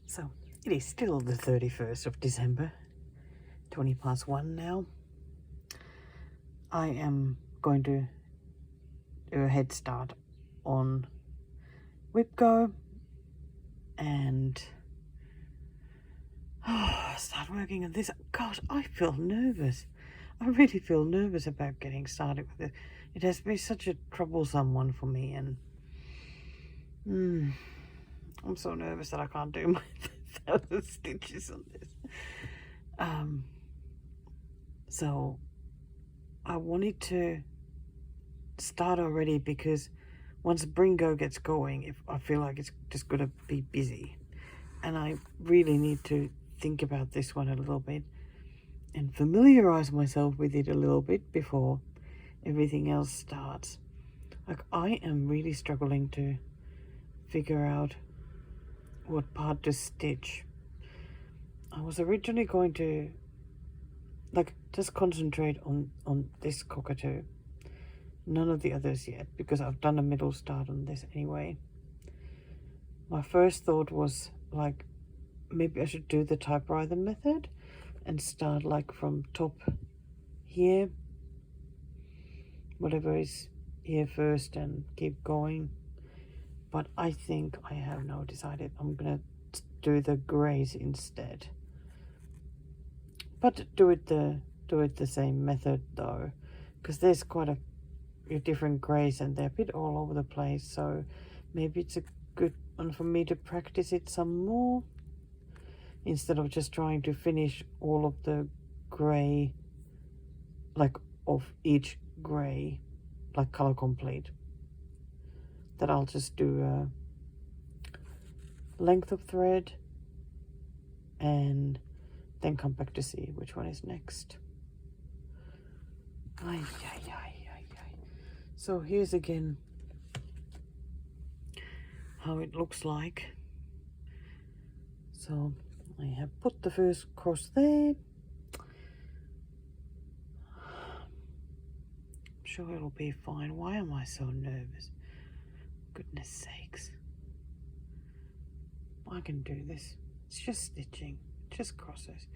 So it is still the 31st of December, 20 past 1 now. I am going to do a head start on wipgo and start working on this. Gosh, I feel nervous. I really feel nervous about getting started with it. It has been such a troublesome one for me, and I'm so nervous that I can't do my 1,000 stitches on this. So I wanted to start already because once brringo gets going, I feel like it's just going to be busy, and I really need to think about this one a little bit and familiarize myself with it a little bit before everything else starts. Like, I am really struggling to figure out what part to stitch. I was originally going to just concentrate on this cockatoo, none of the others yet, because I've done a middle start on this anyway. My first thought was like, maybe I should do the typewriter method and start like from top here, whatever is here first, and keep going. But I think I have now decided I'm gonna do the grays instead, but do it the same method though, because there's quite a different grays and they're a bit all over the place, so maybe it's a good one for me to practice it some more instead of just trying to finish all of the gray, like of each gray, like color complete. That I'll just do a length of thread and then come back to see which one is next. So here's again how it looks like. So I have put the first cross there. I'm sure it'll be fine. Why am I so nervous? Goodness sakes. I can do this. It's just stitching, just crosses.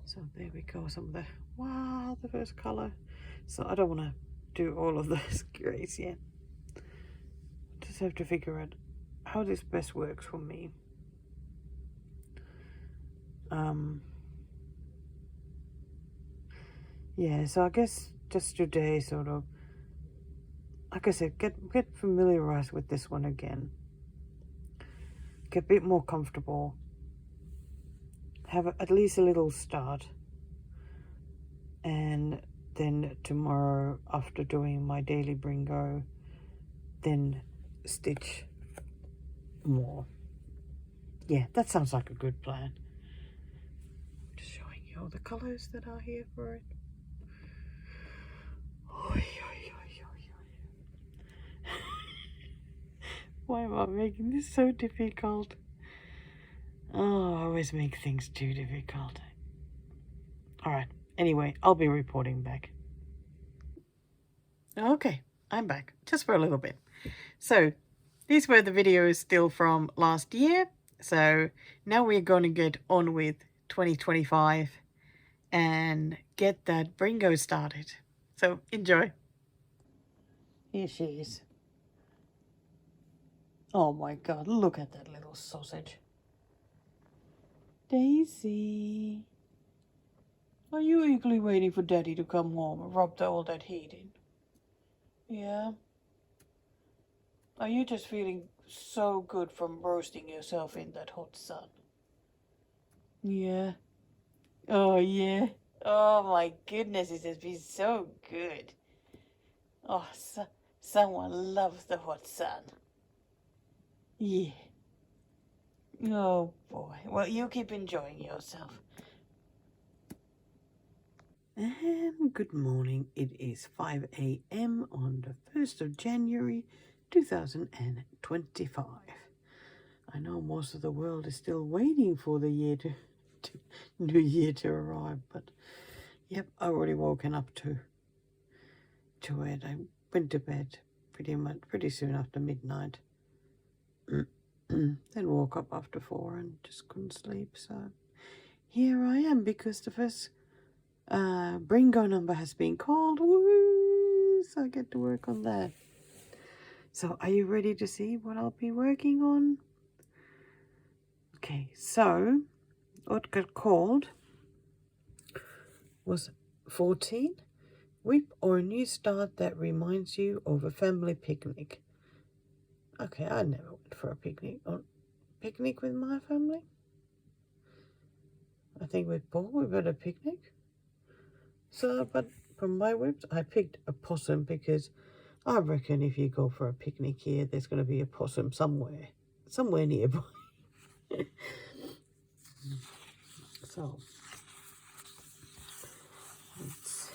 So there we go, some of the, wow, the first color. So I don't want to do all of those grays yet. Just have to figure out how this best works for me. Yeah, so I guess just today, sort of, like I said, get familiarized with this one again. Get a bit more comfortable. Have at least a little start. And then tomorrow, after doing my daily brringo, then stitch more. Yeah, that sounds like a good plan. Just showing you all the colors that are here for it. Why am I making this so difficult? Oh, I always make things too difficult. Alright, anyway, I'll be reporting back. Okay, I'm back, just for a little bit. So, these were the videos still from last year. So, now we're going to get on with 2025 and get that brringo started. So, enjoy. Here she is. Oh my god, look at that little sausage. Daisy. Are you eagerly waiting for Daddy to come home and rub all that heat in? Yeah? Are you just feeling so good from roasting yourself in that hot sun? Yeah. Oh, yeah. Oh my goodness, it has been so good. Oh, someone loves the hot sun. Yeah. Oh boy. Well, you keep enjoying yourself. And good morning. It is 5 a.m. on the 1st of January 2025. I know most of the world is still waiting for the new year to arrive, but yep, I already woken up to to it. I went to bed pretty soon after midnight. Then woke up after 4 and just couldn't sleep. So here I am because the first brringo number has been called. Woo! So I get to work on that. So are you ready to see what I'll be working on? Okay, so what got called was 14. Whip or a new start that reminds you of a family picnic. Okay, I never went for a picnic with my family. I think with Paul we went a picnic. So, but from my whips, I picked a possum because I reckon if you go for a picnic here, there's going to be a possum somewhere nearby. So, let's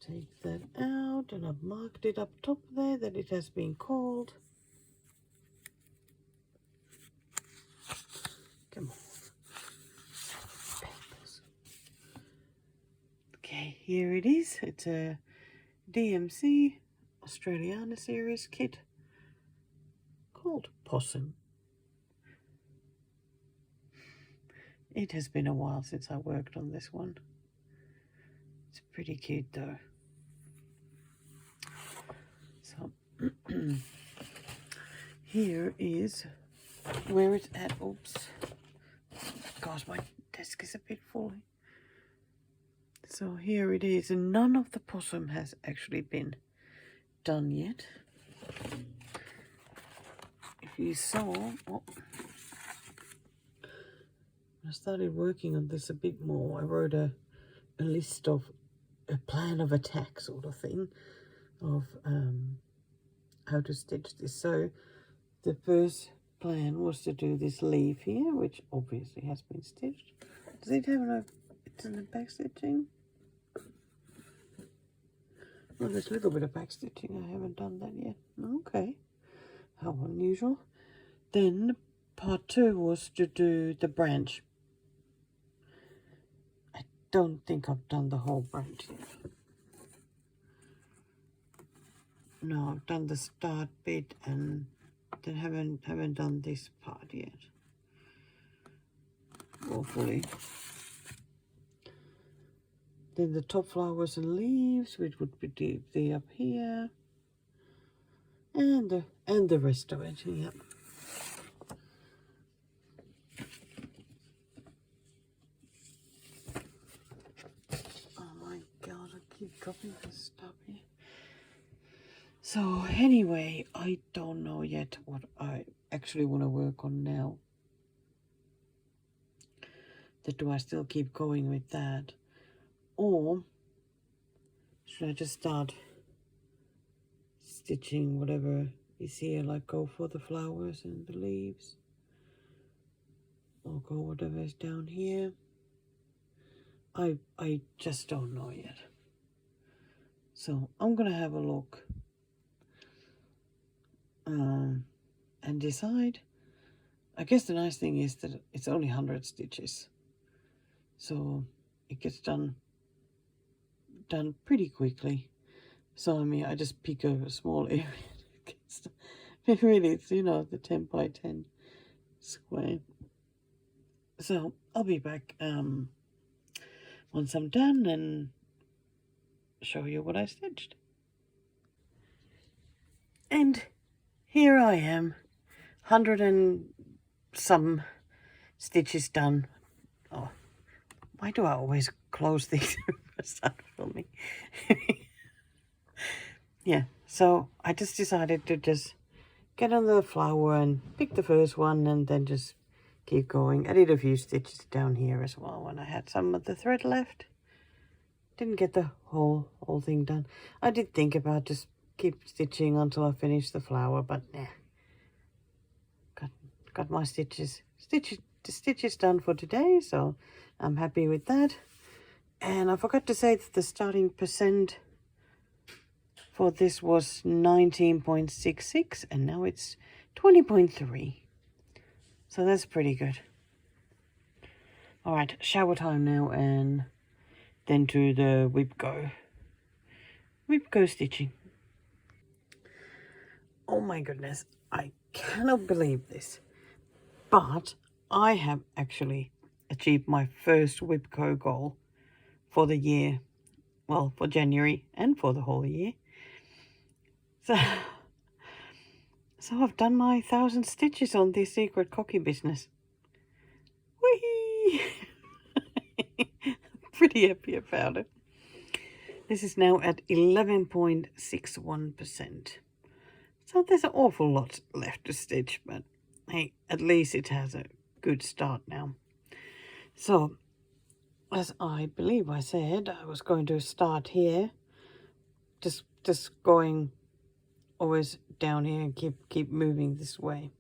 take that out, and I've marked it up top there that it has been called. Come on. Papers. Okay, here it is. It's a DMC Australiana series kit called Possum. It has been a while since I worked on this one. It's pretty cute though. So here is where it's at. Oops. Gosh, my desk is a bit full. So here it is, and none of the possum has actually been done yet. If you saw, I started working on this a bit more. I wrote a list of a plan of attack sort of thing of how to stitch this. So the first plan was to do this leaf here, which obviously has been stitched. Does it have it's in the back stitching? Well, there's a little bit of back stitching. I haven't done that yet. Okay, how unusual. Then part 2 was to do the branch. I don't think I've done the whole branch yet. No, I've done the start bit and then haven't done this part yet. Hopefully. Then the top flowers and leaves, which would be up here, and the rest of it. Yep. Oh my God! I keep dropping this stuff here. So anyway, I don't know yet what I actually want to work on now. Do I still keep going with that? Or should I just start stitching whatever is here, like go for the flowers and the leaves? Or go whatever is down here? I just don't know yet. So I'm going to have a look and decide. I guess the nice thing is that it's only 100 stitches. So it gets done pretty quickly. So I mean, I just pick a small area. Really, it's, you know, the 10 by 10 square. So I'll be back once I'm done and show you what I stitched. And here I am, 100 and some stitches done. Oh, why do I always close these start filming? Yeah, so I just decided to just get on the flower and pick the first one and then just keep going. I did a few stitches down here as well when I had some of the thread left. Didn't get the whole thing done. I did think about just keep stitching until I finish the flower, but nah. Got my stitches done for today, so I'm happy with that. And I forgot to say that the starting percent for this was 19.66 and now it's 20.3. So that's pretty good. All right, shower time now and then to the wipgo. wipgo stitching. Oh my goodness, I cannot believe this, but I have actually achieved my first wipgo goal for the year. Well, for January and for the whole year. So I've done my 1,000 stitches on this secret cocky business. Whee! Pretty happy about it. This is now at 11.61%. So there's an awful lot left to stitch, but hey, at least it has a good start now. So, as I believe I said, I was going to start here, just going always down here and keep moving this way.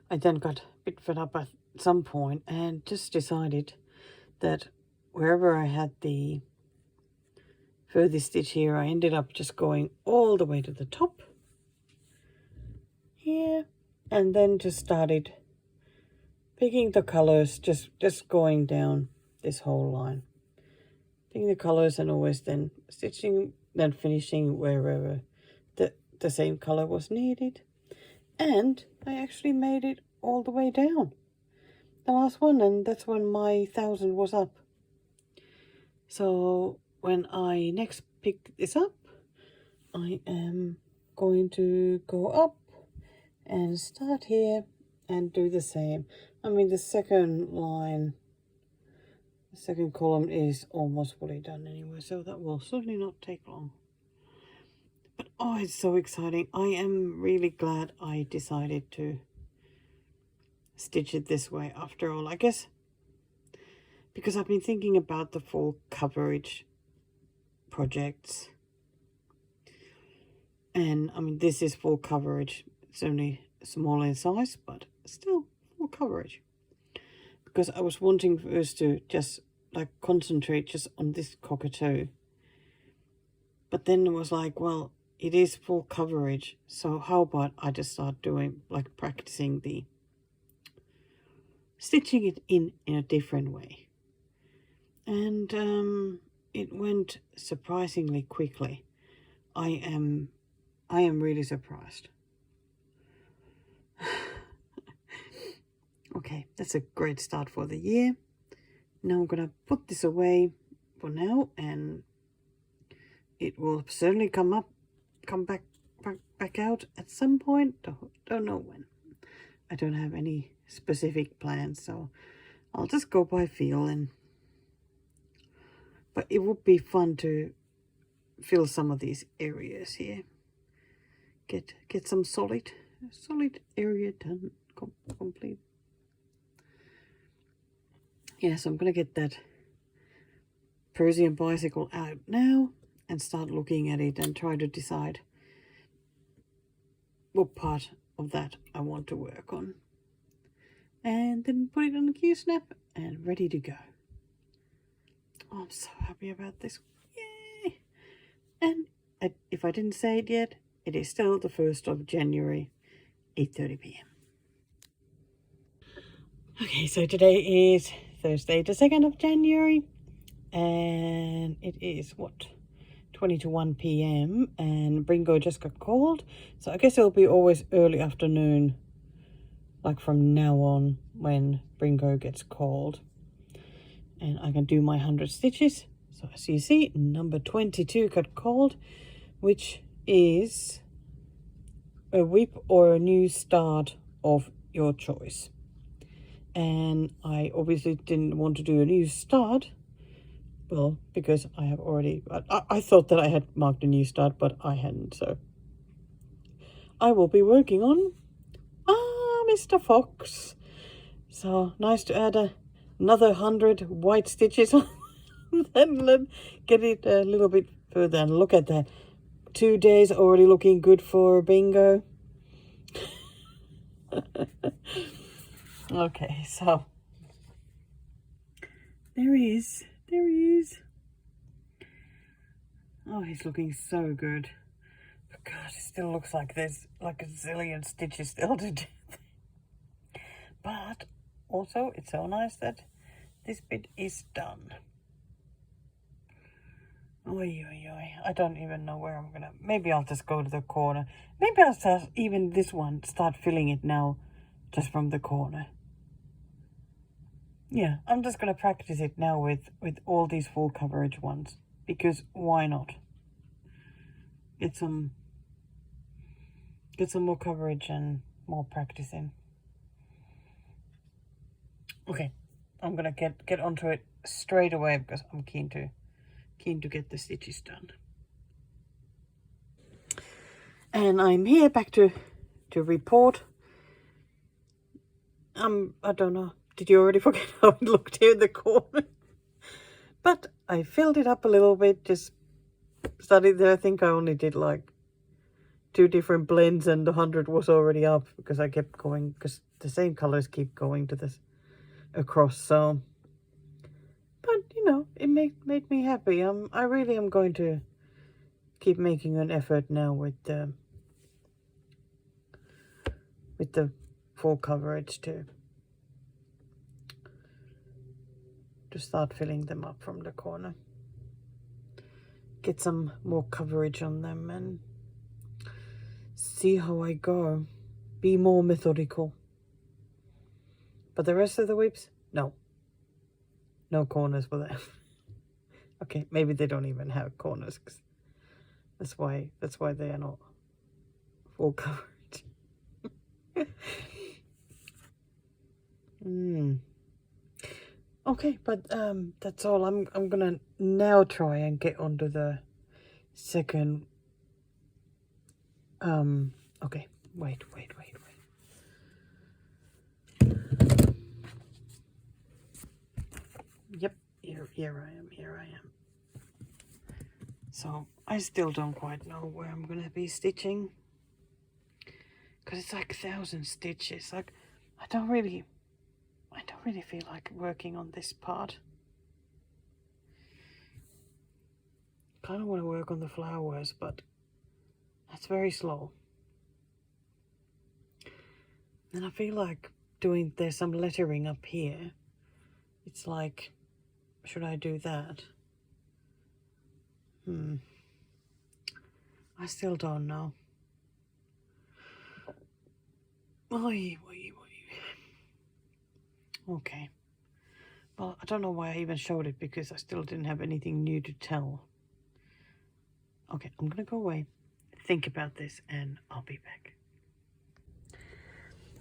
I then got a bit fed up at some point and just decided that wherever I had the furthest stitch here, I ended up just going all the way to the top here, and then just started picking the colors, just going down this whole line, picking the colors, and always then stitching, then finishing wherever the same color was needed. And I actually made it all the way down the last one, and that's when my 1,000 was up. So when I next pick this up, I am going to go up and start here and do the same. I mean, the second line, the second column is almost fully done anyway, so that will certainly not take long. But oh, it's so exciting. I am really glad I decided to stitch it this way after all, I guess, because I've been thinking about the full coverage projects. And I mean, this is full coverage. It's only small in size, but still full coverage. Because I was wanting first to just like concentrate just on this cockatoo. But then it was like, well, it is full coverage. So how about I just start doing, like, practicing the stitching it in a different way. And it went surprisingly quickly. I am really surprised. Okay, that's a great start for the year. Now I'm gonna put this away for now, and it will certainly come back out at some point. Don't know when. I don't have any specific plans, so I'll just go by feel. But it would be fun to fill some of these areas here. Get some solid area done, complete. Yes, I'm gonna get that Persian bicycle out now and start looking at it and try to decide what part of that I want to work on. And then put it on the Q-snap and ready to go. Oh, I'm so happy about this. Yay! And if I didn't say it yet, it is still the 1st of January, 8:30 p.m. Okay, so today is Thursday, the 2nd of January, and it is what, 20 to 1 p.m. and Bringo just got called, so I guess it'll be always early afternoon, like from now on, when Bringo gets called, and I can do my 100 stitches. So as you see, number 22 got called, which is a whip or a new start of your choice. And I obviously didn't want to do a new start, well, because I have already, I thought that I had marked a new start, but I hadn't, so I will be working on Mr. Fox. So nice to add another 100 white stitches on, and get it a little bit further. And look at that, 2 days already looking good for Bingo. Okay, so there he is. Oh, he's looking so good. But God, it still looks like there's like a zillion stitches still to do. But also, it's so nice that this bit is done. Oy, oy, oy. I don't even know where I'm gonna. Maybe I'll just go to the corner. Maybe I'll start, even this one, start filling it now just from the corner. Yeah, I'm just gonna practice it now with all these full coverage ones, because why not? Get some more coverage and more practicing. Okay, I'm gonna get onto it straight away because I'm keen to get the stitches done. And I'm here back to report. I don't know. Did you already forget how it looked here in the corner? But I filled it up a little bit, just started there. I think I only did like 2 different blends and the 100 was already up because I kept going, because the same colors keep going to this across. So, but you know, it made me happy. I really am going to keep making an effort now with the full coverage to start filling them up from the corner. Get some more coverage on them and see how I go. Be more methodical. But the rest of the whips, no corners for them. Okay, maybe they don't even have corners, 'cause that's why they are not full coverage. Okay, but that's all. I'm gonna now try and get onto the second. Okay, wait. Yep, here I am. So I still don't quite know where I'm gonna be stitching, because it's like 1,000 stitches. Like I don't really feel like working on this part. Kind of want to work on the flowers, but that's very slow. And I feel like there's some lettering up here. It's like, should I do that? I still don't know. Oy. Okay. Well, I don't know why I even showed it, because I still didn't have anything new to tell. Okay, I'm gonna go away, think about this, and I'll be back.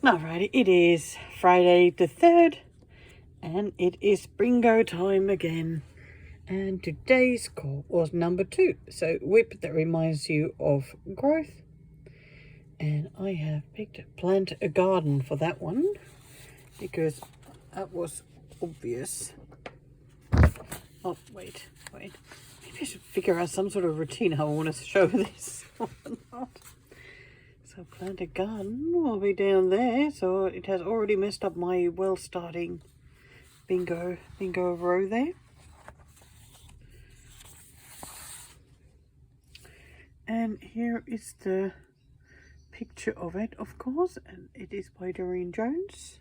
Alrighty, it is Friday the 3rd, and it is brringo time again. And today's call was number 2. So whip that reminds you of growth. And I have picked Plant a Garden for that one, because that was obvious. Oh, wait. Maybe I should figure out some sort of routine how I want to show this or not. So Plant a Garden will be down there. So it has already messed up my starting bingo row there. And here is the picture of it, of course, and it is by Doreen Jones.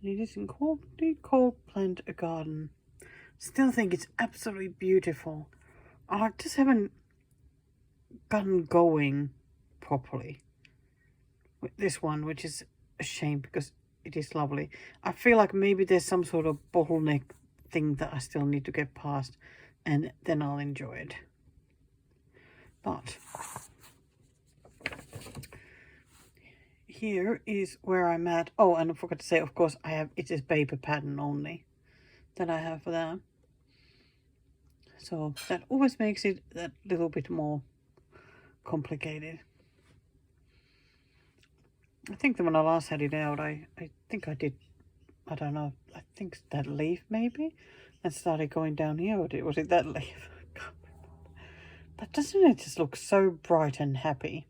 And it is called Plant a Garden. Still think it's absolutely beautiful. I just haven't gotten going properly with this one, which is a shame because it is lovely. I feel like maybe there's some sort of bottleneck thing that I still need to get past, and then I'll enjoy it. But here is where I'm at. Oh, and I forgot to say, of course, it is paper pattern only that I have for that. So that always makes it that little bit more complicated. I think that when I last had it out, I think I did, I don't know, I think that leaf maybe, and started going down here, or was it that leaf? I can't remember. But doesn't it just look so bright and happy?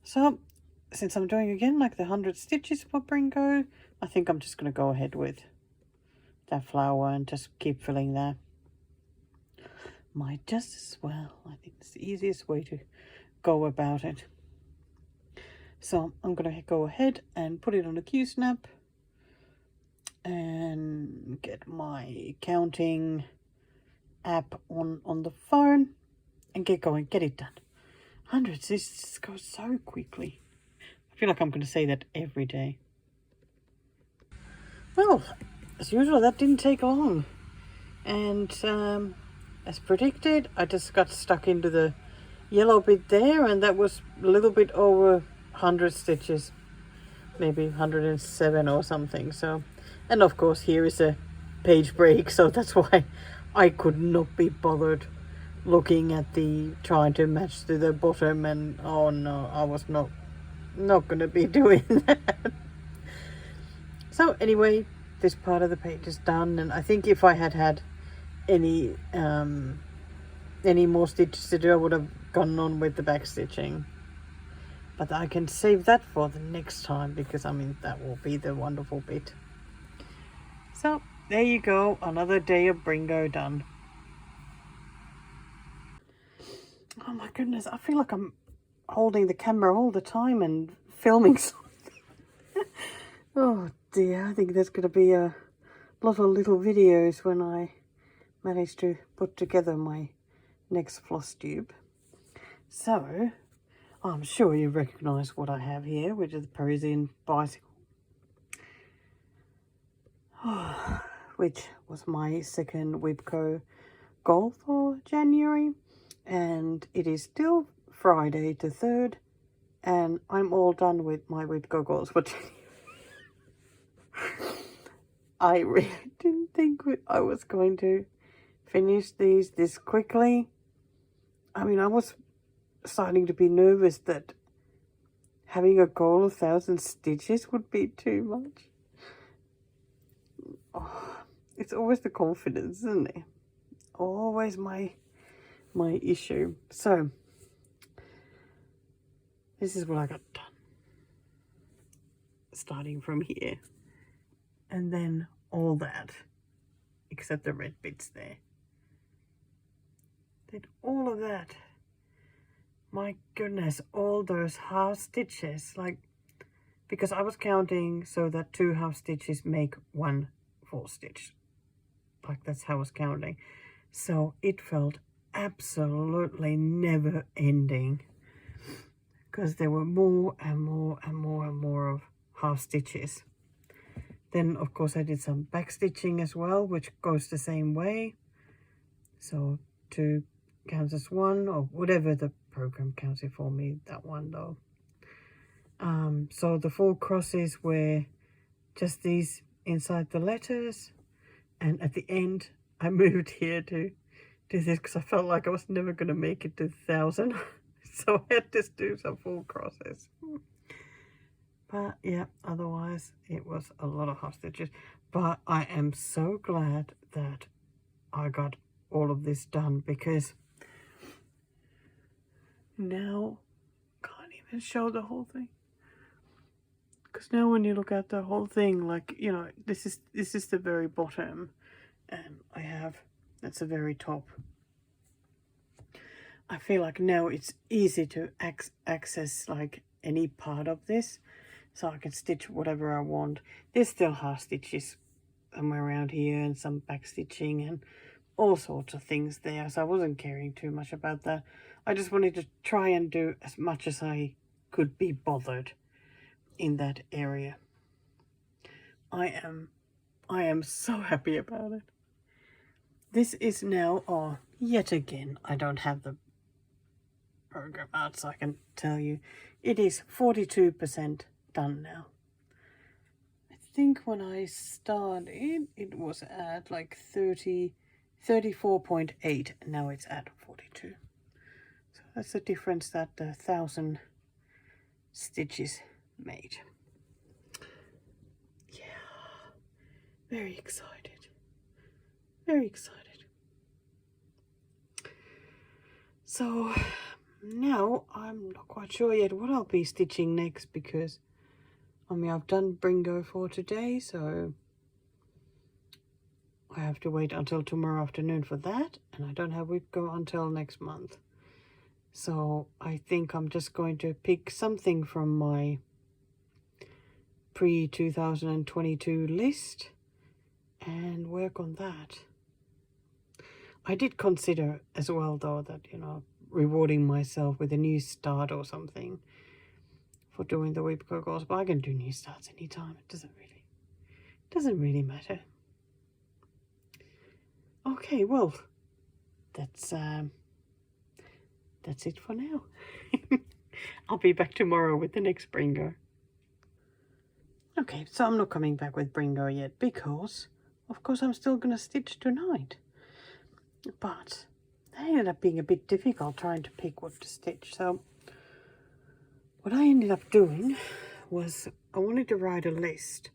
So since I'm doing again like the 100 stitches for brringo, I think I'm just going to go ahead with that flower and just keep filling that. Might just as well. I think it's the easiest way to go about it. So I'm going to go ahead and put it on a Q-snap and get my counting app on the phone and get going, get it done. Hundreds, this goes so quickly. I feel like I'm going to say that every day. Well, as usual, that didn't take long. And as predicted, I just got stuck into the yellow bit there, and that was a little bit over 100 stitches, maybe 107 or something. So, and of course here is a page break, so that's why I could not be bothered looking at the trying to match to the bottom, and oh no, I was not gonna be doing that. So anyway, this part of the page is done, and I think if I had any more stitches to do, I would have gone on with the back stitching. But I can save that for the next time, because I mean that will be the wonderful bit. So there you go, another day of Brringo done. Oh my goodness, I feel like I'm holding the camera all the time and filming something. Oh dear, I think there's going to be a lot of little videos when I manage to put together my next Flosstube. So, I'm sure you recognise what I have here, which is the Parisian bicycle. Which was my second wipgo goal for January. And it is still Friday the 3rd, and I'm all done with my wipgo goals for January. I really didn't think I was going to finish these this quickly. I mean, I was starting to be nervous that having a goal of 1,000 stitches would be too much. Oh, it's always the confidence, isn't it? Always my issue. So this is what I got done, starting from here, and then all that except the red bits there. Did all of that. My goodness, all those half stitches, like, because I was counting so that 2 half stitches make 1 full stitch, like that's how I was counting. So it felt absolutely never ending, because there were more and more and more and more of half stitches. Then of course I did some back stitching as well, which goes the same way. So 2 counts as 1, or whatever the program counts it for me, that one though. So the 4 crosses were just these inside the letters, and at the end I moved here to do this because I felt like I was never going to make it to 1,000. So I had to do some 4 crosses. But yeah, otherwise it was a lot of half stitches. But I am so glad that I got all of this done, because now can't even show the whole thing. Because now when you look at the whole thing, like, you know, this is the very bottom, and I have, that's the very top. I feel like now it's easy to access like any part of this, so I can stitch whatever I want. There's still half stitches somewhere around here, and some back stitching and all sorts of things there, so I wasn't caring too much about that. I just wanted to try and do as much as I could be bothered in that area. I am so happy about it. This is now, oh, yet again, I don't have the program out, so I can tell you it is 42% done now. I think when I started it was at like 34.8, and now it's at 42. So that's the difference that the 1,000 stitches made. Yeah, very excited, very excited. So now I'm not quite sure yet what I'll be stitching next, because I mean, I've done Brringo for today, so I have to wait until tomorrow afternoon for that, and I don't have wipgo until next month. So I think I'm just going to pick something from my pre-2022 list and work on that. I did consider as well though that, you know, rewarding myself with a new start or something for doing the wipgo goals, but I can do new starts anytime. It doesn't really matter. Okay, well, that's it for now. I'll be back tomorrow with the next brringo. Okay, so I'm not coming back with brringo yet because, of course, I'm still gonna stitch tonight. But that ended up being a bit difficult trying to pick what to stitch. So what I ended up doing was I wanted to write a list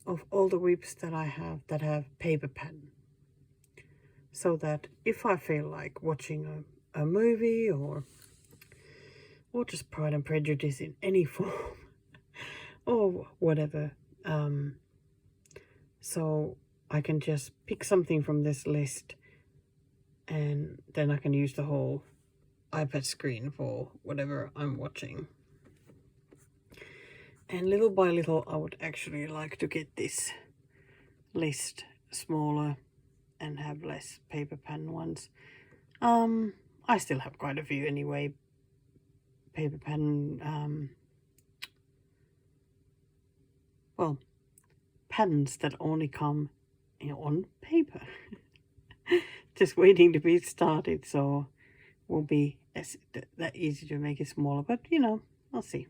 of all the whips that I have that have paper pattern, so that if I feel like watching a movie or just Pride and Prejudice in any form or whatever, so I can just pick something from this list and then I can use the whole iPad screen for whatever I'm watching. And little by little I would actually like to get this list smaller and have less paper pen ones. I still have quite a few anyway, paper pen, well, patterns that only come on paper. Just waiting to be started, so won't be that easy to make it smaller, but you know, we'll see.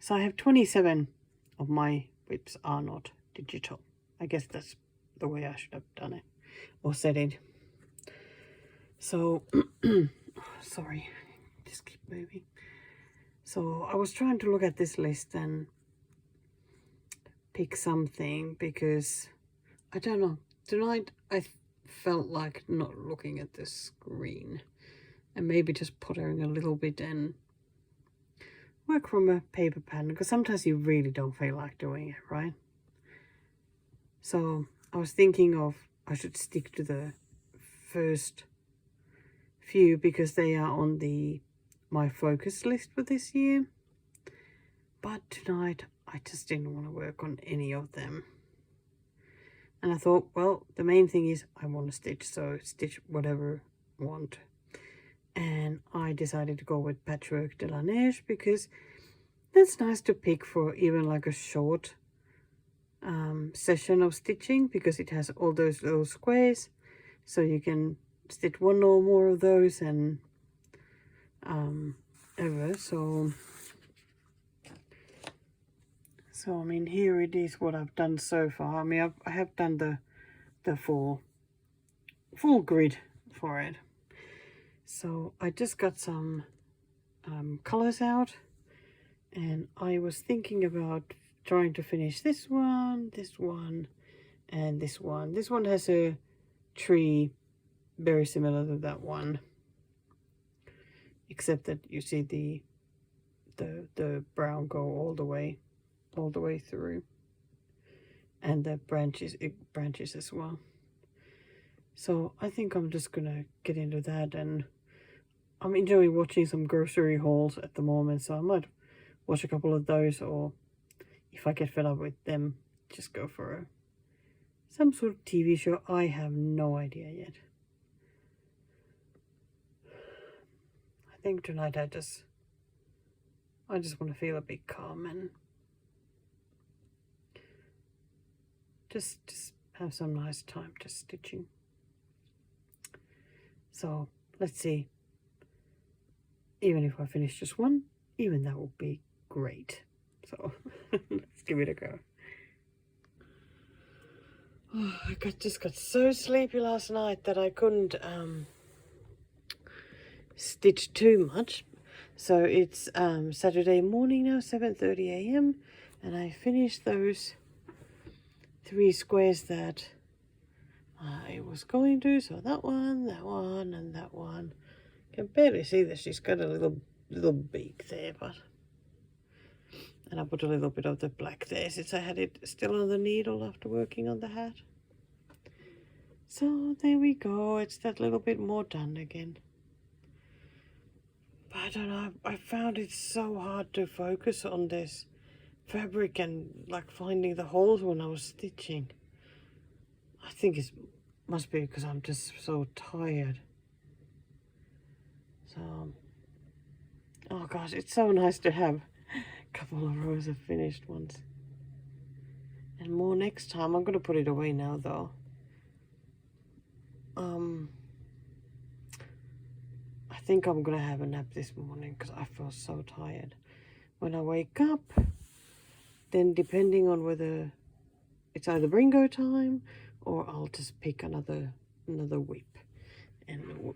So I have 27 of my whips are not digital. I guess that's the way I should have done it or said it. So sorry, just keep moving. So I was trying to look at this list and pick something because I don't know, tonight I felt like not looking at the screen and maybe just puttering a little bit and work from a paper pen, because sometimes you really don't feel like doing it, right? So I was thinking of I should stick to the first few because they are on my focus list for this year, but tonight I just didn't want to work on any of them. And I thought, well, the main thing is I want to stitch, so stitch whatever I want. And I decided to go with Patchwork de la Neige because that's nice to pick for even like a short session of stitching, because it has all those little squares, so you can stitch one or more of those and ever. So I mean, here it is what I've done so far. I mean, I have done the full grid for it. So I just got some colors out, and I was thinking about trying to finish this one, and this one. This one has a tree very similar to that one, except that you see the brown go all the way through, and the branches as well. So I think I'm just gonna get into that, and I'm enjoying watching some grocery hauls at the moment, so I might watch a couple of those, or if I get fed up with them, just go for some sort of TV show. I have no idea yet. I think tonight I just want to feel a bit calm and just have some nice time just stitching. So let's see. Even if I finish just one, even that would be great. So let's give it a go. Oh, I just got so sleepy last night that I couldn't stitch too much. So it's Saturday morning now, 7:30 a.m. and I finished those 3 squares that I was going to. So that one, and that one. I can barely see that she's got a little beak there, but, and I put a little bit of the black there since I had it still on the needle after working on the hat. So there we go, it's that little bit more done again. But I don't know, I found it so hard to focus on this fabric and like finding the holes when I was stitching. I think it's Must be because I'm just so tired. So, oh gosh, it's so nice to have a couple of rows of finished ones. And more next time. I'm going to put it away now though. I think I'm going to have a nap this morning because I feel so tired. When I wake up, then depending on whether it's either brringo time or I'll just pick another whip. And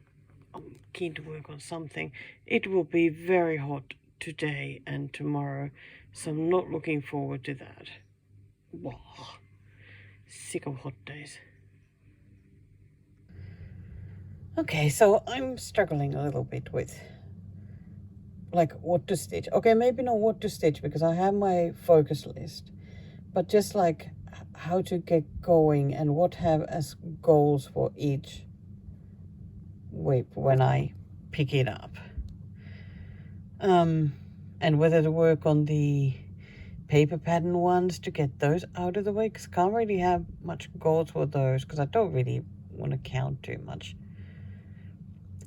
I'm keen to work on something. It will be very hot today and tomorrow, so I'm not looking forward to that. Wow, sick of hot days. Okay, so I'm struggling a little bit with like what to stitch. Okay, maybe not what to stitch because I have my focus list, but just like how to get going and what have as goals for each whip when I pick it up. And whether to work on the paper pattern ones to get those out of the way, because I can't really have much goals for those because I don't really want to count too much.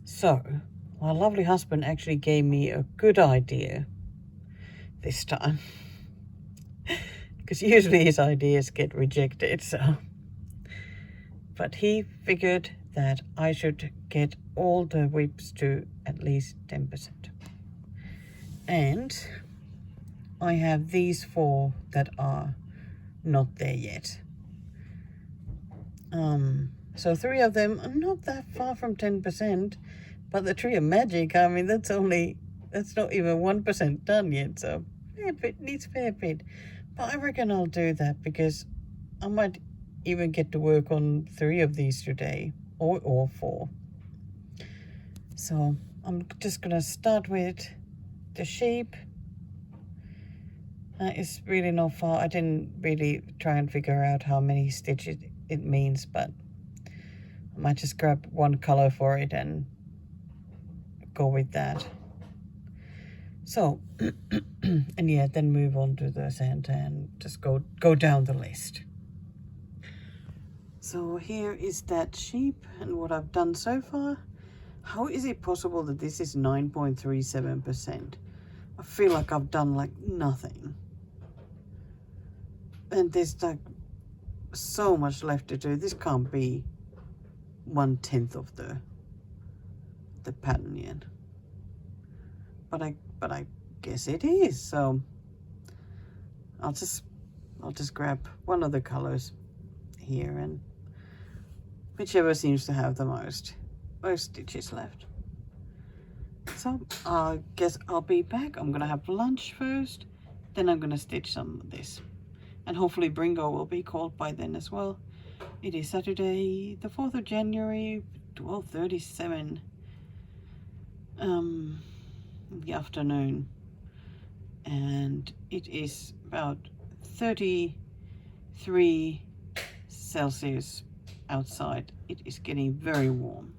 So my lovely husband actually gave me a good idea this time because usually his ideas get rejected. So, but he figured that I should get all the whips to at least 10%. And I have these 4 that are not there yet. So 3 of them are not that far from 10%, but the Tree of Magic, I mean, that's not even 1% done yet, so needs a fair bit. But I reckon I'll do that because I might even get to work on 3 of these today, or 4. So I'm just gonna start with the sheep. It's really not far. I didn't really try and figure out how many stitches it means, but I might just grab one color for it and go with that. So, and yeah, then move on to the Santa and just go down the list. So here is that sheep and what I've done so far. How is it possible that this is 9.37%? I feel like I've done like nothing. And there's like so much left to do. This can't be 1/10 of the pattern yet. But I guess it is. So I'll just grab one of the colors here and whichever seems to have the most stitches left. So I guess I'll be back. I'm gonna have lunch first, then I'm gonna stitch some of this. And hopefully brringo will be called by then as well. It is Saturday, the 4th of January, 12:37 in the afternoon. And it is about 33 Celsius outside. It is getting very warm.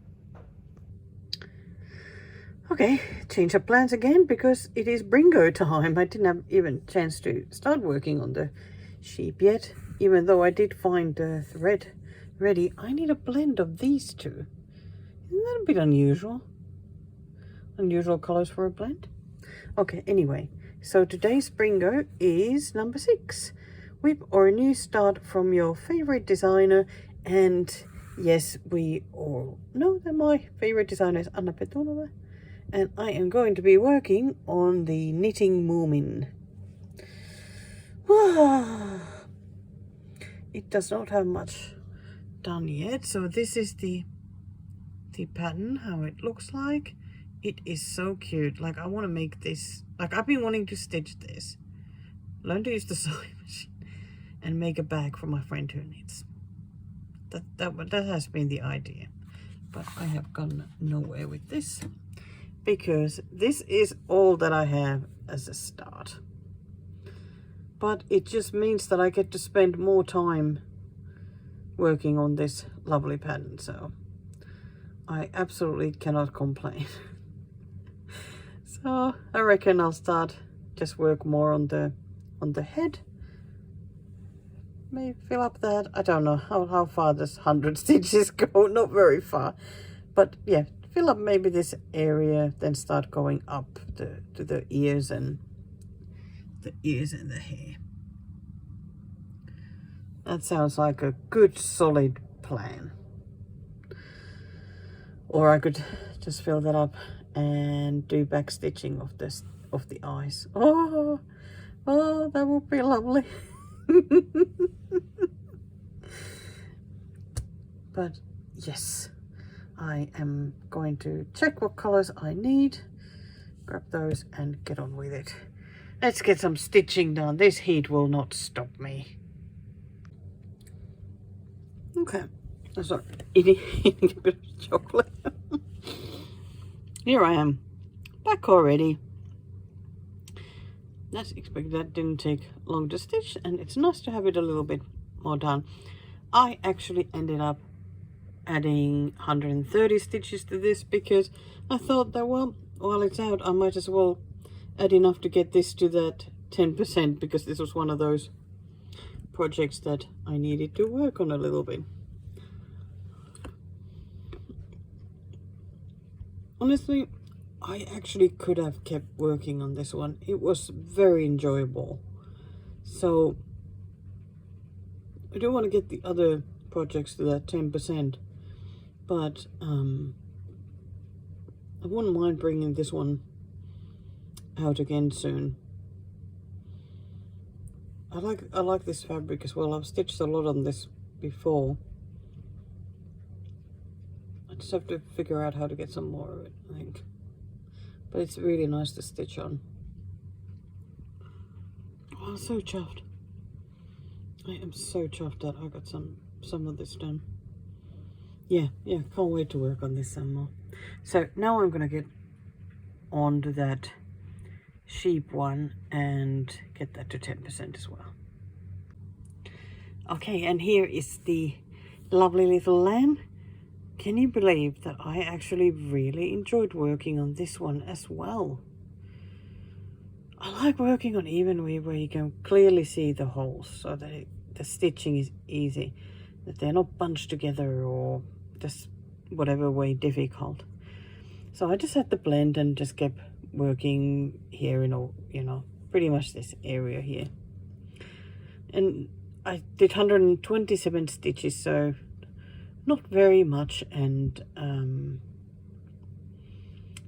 Okay, change of plans again because it is brringo time. I didn't have even a chance to start working on the sheep yet, even though I did find the thread ready. I need a blend of these 2. Isn't that a bit unusual? Unusual colors for a blend? Okay, anyway, so today's brringo is number 6. Whip or a new start from your favorite designer. And yes, we all know that my favorite designer is Anna Petonova. And I am going to be working on the knitting moomin. It does not have much done yet. So this is the pattern, how it looks like. It is so cute. Like I want to make this, like I've been wanting to stitch this. Learn to use the sewing machine and make a bag for my friend who knits. That has been the idea. But I have gone nowhere with this, because this is all that I have as a start. But it just means that I get to spend more time working on this lovely pattern, so I absolutely cannot complain. So I reckon I'll start just work more on the head maybe fill up that. I don't know how far this 100 stitches go, not very far. But yeah, fill up maybe this area, then start going up to the ears and the hair. That sounds like a good solid plan. Or I could just fill that up and do back stitching of this of the eyes. Oh, that would be lovely. But yes, I am going to check what colors I need, grab those and get on with it. Let's get some stitching done. This heat will not stop me. Okay, I start eating a bit of chocolate. Here I am, back already. That's expected. That didn't take long to stitch, and it's nice to have it a little bit more done. I actually ended up adding 130 stitches to this because I thought that, well, while it's out, I might as well add enough to get this to that 10%, because this was one of those projects that I needed to work on a little bit. Honestly, I actually could have kept working on this one. It was very enjoyable. So I do want to get the other projects to that 10%, but I wouldn't mind bringing this one out again soon. I like this fabric as well. I've stitched a lot on this before. I just have to figure out how to get some more of it, I think. But it's really nice to stitch on. Oh, I'm so chuffed. I am so chuffed that I got some of this done. Yeah, can't wait to work on this some more. So now I'm gonna get on to that sheep one and get that to 10% as well. Okay, and here is the lovely little lamb. Can you believe that I actually really enjoyed working on this one as well? I like working on even weave where you can clearly see the holes so that the stitching is easy, that they're not bunched together or just whatever way difficult. So I just had to blend and just kept working here in all, you know, pretty much this area here. And I did 127 stitches, so not very much, and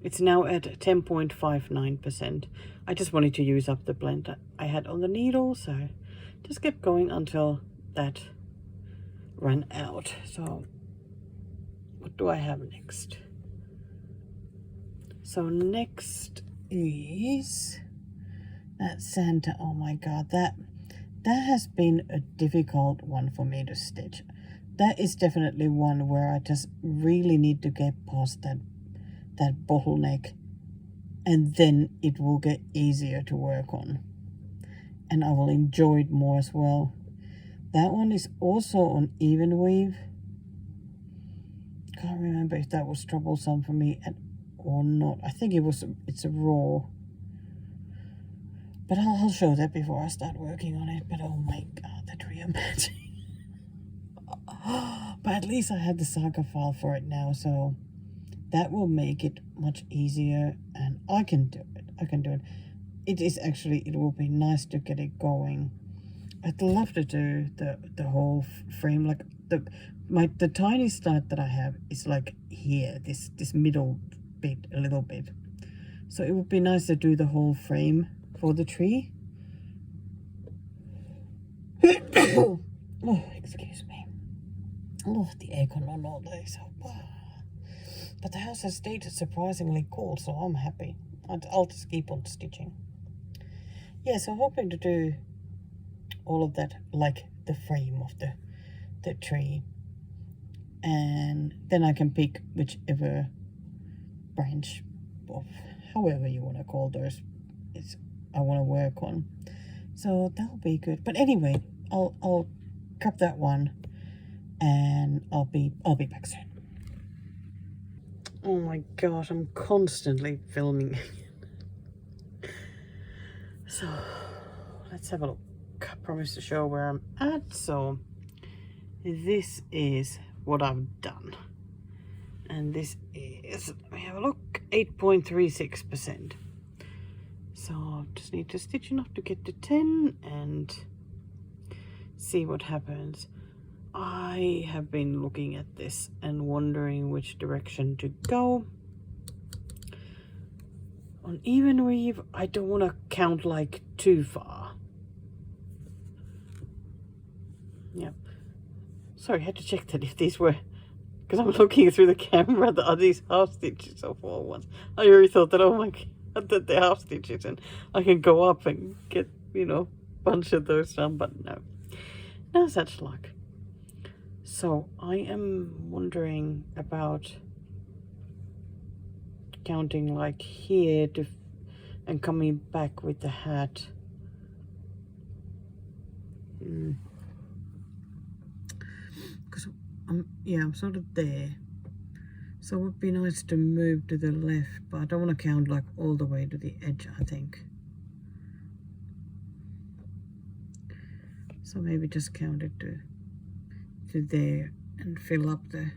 it's now at 10.59%. I just wanted to use up the blend I had on the needle, so just kept going until that ran out. So what do I have next? So next is that Santa. Oh my god, that has been a difficult one for me to stitch. That is definitely one where I just really need to get past that bottleneck, and then it will get easier to work on, and I will enjoy it more as well. That one is also on even weave. Can't remember if that was troublesome for me or not. I think it's a raw, but I'll show that before I start working on it. But oh my god, that reimagining. But at least I have the saga file for it now, so that will make it much easier, and I can do it. It is actually, it will be nice to get it going. I'd love to do the whole frame, like the tiny start that I have is like here, this middle bit a little bit. So it would be nice to do the whole frame for the tree. Oh, excuse me. Oh, the aircon on all day, so but the house has stayed surprisingly cool, so I'm happy. I'll just keep on stitching. Yeah, so hoping to do all of that, like the frame of the tree, and then I can pick whichever branch of however you want to call those I want to work on. So that'll be good. But anyway, I'll grab that one, and I'll be back soon. Oh my gosh, I'm constantly filming. So let's have a look. look. I promised to show where I'm at. So this is what I've done. And this is, let me have a look, 8.36%. So I just need to stitch enough to get to 10 and see what happens. I have been looking at this and wondering which direction to go. On even weave, I don't want to count like too far. Yep. Sorry, I had to check that if these were, because I'm looking through the camera, that are these half stitches or full ones. I already thought that, oh my god, that they're half stitches and I can go up and get, you know, a bunch of those done, but no. No such luck. So I am wondering about counting like here to and coming back with the hat. Because I'm sort of there, so it would be nice to move to the left, but I don't want to count like all the way to the edge, I think. So maybe just count it to there and fill up the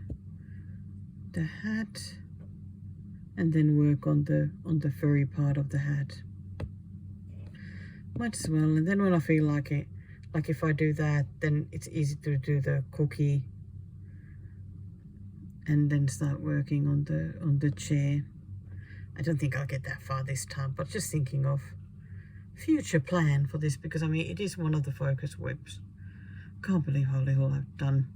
hat, and then work on the furry part of the hat. Might as well. And then when I feel like it, like if I do that, then it's easy to do the cookie and then start working on the chair. I don't think I'll get that far this time, but just thinking of future plan for this, because I mean it is one of the focus whips. Can't believe how little I've done.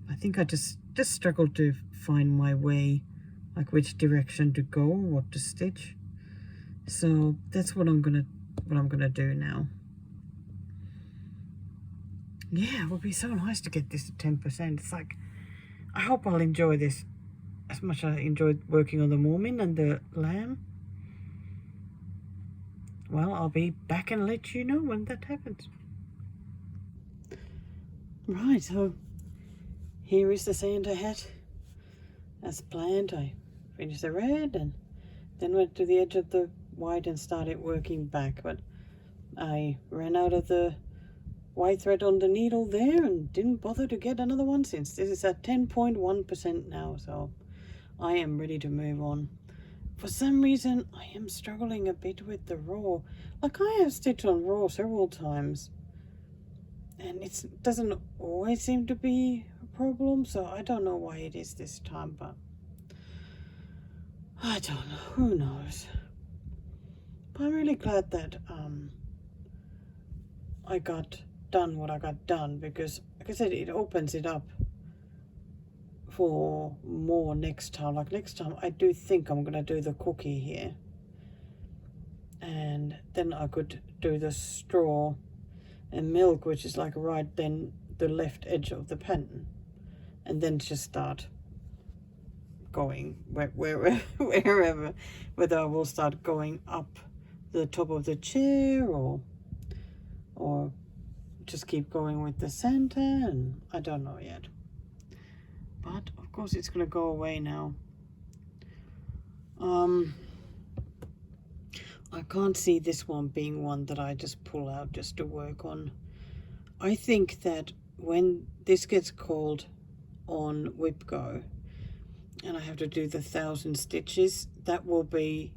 I think I just struggled to find my way, like which direction to go, what to stitch. So that's what I'm gonna do now. Yeah, it would be so nice to get this to 10%. It's like, I hope I'll enjoy this as much as I enjoyed working on the Moomin and the lamb. Well, I'll be back and let you know when that happens. Right, so here is the Santa hat. As planned, I finished the red and then went to the edge of the white and started working back, but I ran out of the white thread on the needle there and didn't bother to get another one, since this is at 10.1% now, so I am ready to move on. For some reason I am struggling a bit with the raw. Like, I have stitched on raw several times and it doesn't always seem to be a problem, so I don't know why it is this time, but I don't know, who knows. But I'm really glad that I got done what I got done, because like I said, it opens it up for more next time. Like next time I do think I'm gonna do the cookie here, and then I could do the straw and milk, which is like right then the left edge of the pattern, and then just start going wherever, whether I will start going up the top of the chair or just keep going with the Santa, and I don't know yet. But of course it's gonna go away now. I can't see this one being one that I just pull out just to work on. I think that when this gets called on wipgo and I have to do the 1,000 stitches, that will be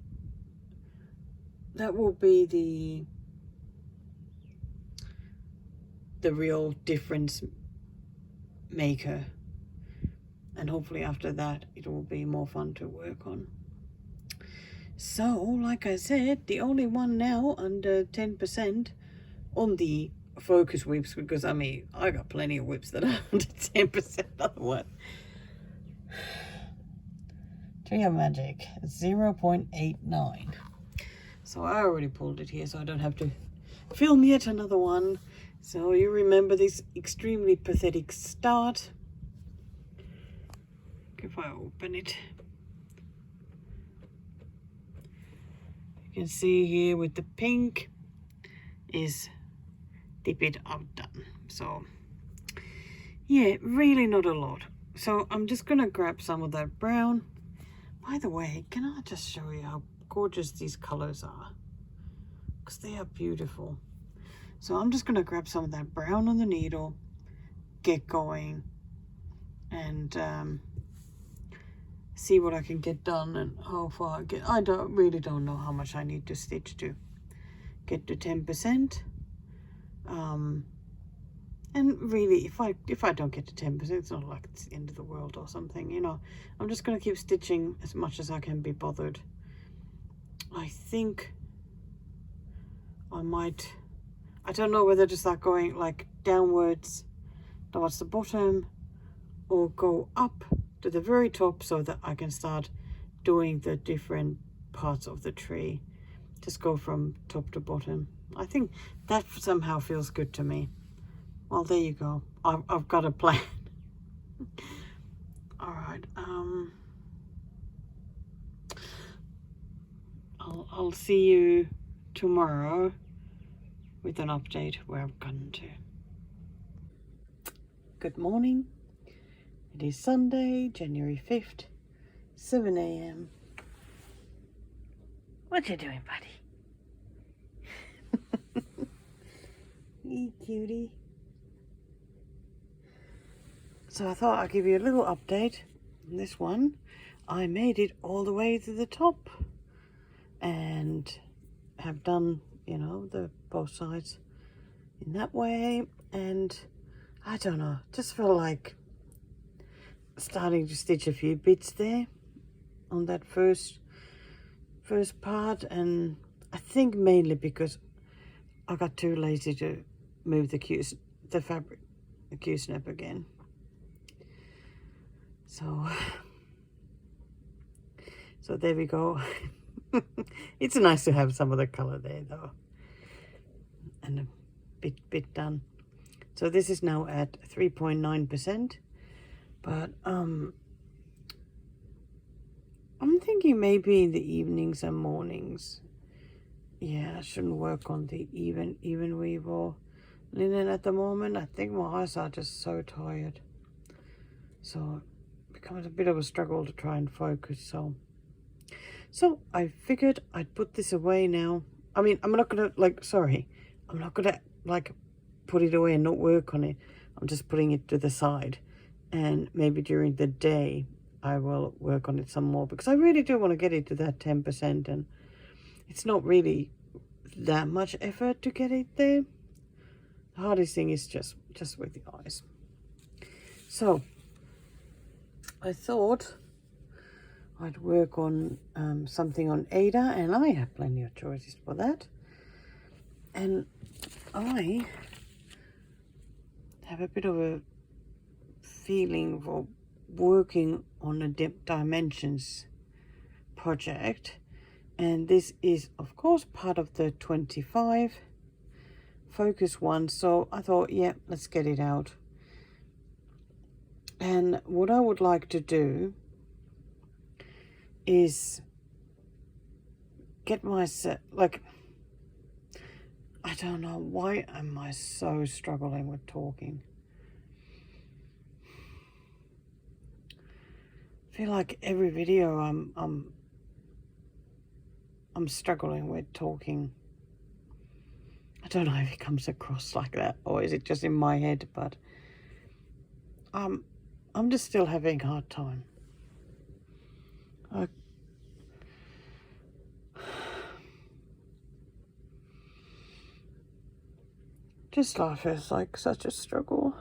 the real difference maker, and hopefully after that it will be more fun to work on. So like I said, the only one now under 10% on the focus whips, because I mean I got plenty of whips that are under 10% otherwise. Tree of Magic 0.89. So I already pulled it here, so I don't have to film yet another one. So you remember this extremely pathetic start. If I open it, you can see here with the pink is the bit I've done. So yeah, really not a lot. So I'm just gonna grab some of that brown. By the way, can I just show you how gorgeous these colors are? Because they are beautiful. So I'm just going to grab some of that brown on the needle, get going, and see what I can get done and how far I get. I really don't know how much I need to stitch to get to 10%. And really, if I don't get to 10%, it's not like it's the end of the world or something, you know. I'm just going to keep stitching as much as I can be bothered. I think I might, I don't know whether to start going like downwards towards the bottom or go up to the very top so that I can start doing the different parts of the tree. Just go from top to bottom. I think that somehow feels good to me. Well, there you go. I've got a plan. All right. I'll see you tomorrow with an update where I've gotten to. Good morning. It is Sunday, January 5th, 7 a.m. What you doing, buddy? Hey, cutie. So I thought I'd give you a little update on this one. I made it all the way to the top and have done, you know, the both sides in that way. And I don't know, just feel like starting to stitch a few bits there on that first part. And I think mainly because I got too lazy to move the fabric, the Q-snap again. So there we go. It's nice to have some of the color there though, and a bit done. So this is now at 3.9%, but I'm thinking maybe in the evenings and mornings, yeah, I shouldn't work on the even weave or linen at the moment. I think my eyes are just so tired, so it becomes a bit of a struggle to try and focus. So I figured I'd put this away now. I mean, I'm not gonna I'm not gonna put it away and not work on it. I'm just putting it to the side, and maybe during the day I will work on it some more, because I really do want to get it to that 10%, and it's not really that much effort to get it there. The hardest thing is just with the eyes. So I thought I'd work on something on Ada, and I have plenty of choices for that. And I have a bit of a feeling for working on a dimensions project, and this is of course part of the 25 focus one. So I thought, yeah, let's get it out. And what I would like to do is get myself, I don't know, why am I so struggling with talking? I feel like every video I'm struggling with talking. I don't know if it comes across like that, or is it just in my head, but I'm just still having a hard time. Just life is like such a struggle.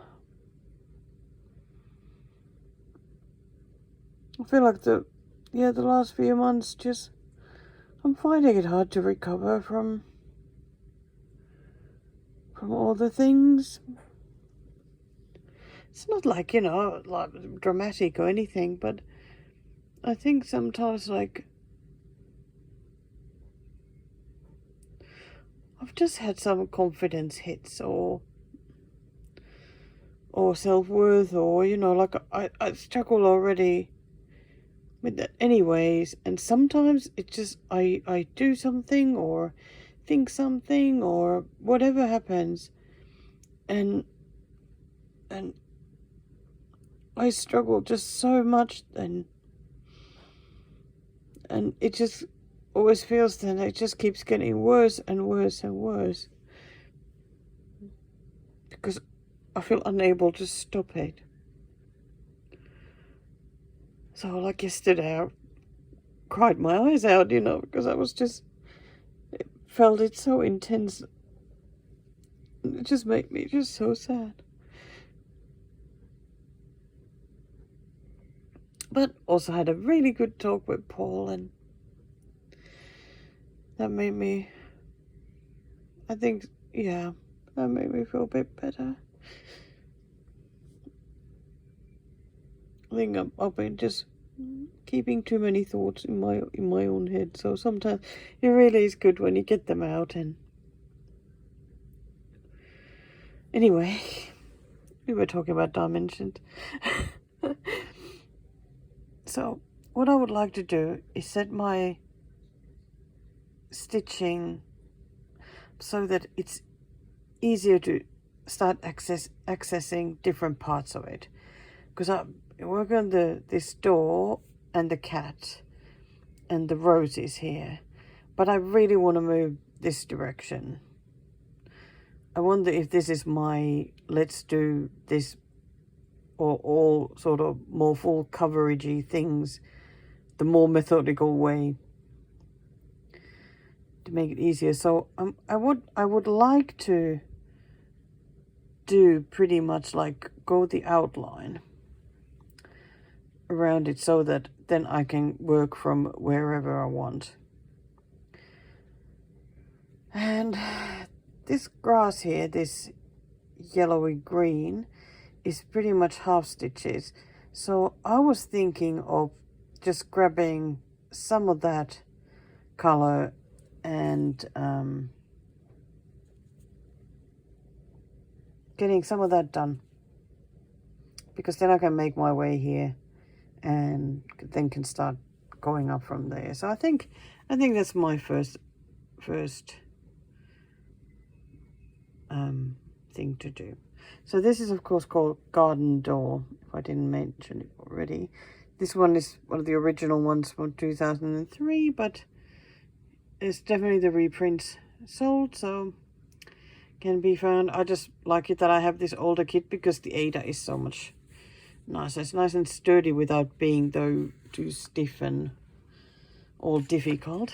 I feel like the last few months, I'm finding it hard to recover from all the things. It's not like, you know, like dramatic or anything, but I think sometimes I've just had some confidence hits or self-worth, or, you know, like I struggle already with that anyways. And sometimes it's just I do something or think something or whatever happens, and I struggle just so much, and it just always feels that it just keeps getting worse and worse and worse. because I feel unable to stop it. So like yesterday, I cried my eyes out, you know, because I was just, felt it so intense. It just made me just so sad. But also had a really good talk with Paul, and that made me, I think, yeah, that made me feel a bit better. I think I've been just keeping too many thoughts in my own head. So sometimes it really is good when you get them out. And anyway, we were talking about dimensions. So what I would like to do is set my stitching so that it's easier to start accessing different parts of it, because I work on this door and the cat and the roses here, but I really want to move this direction. I wonder if this is my let's do this or all sort of more full coveragey things, the more methodical way to make it easier. So I would like to do pretty much like go the outline around it so that then I can work from wherever I want. And this grass here, this yellowy green, is pretty much half stitches. So I was thinking of just grabbing some of that color and getting some of that done, because then I can make my way here and then can start going up from there. So I think that's my first thing to do. So this is of course called Garden Door, if I didn't mention it already. This one is one of the original ones from 2003, but it's definitely the reprints sold, so can be found. I just like it that I have this older kit because the Ada is so much nicer. It's nice and sturdy without being though too stiff and all difficult.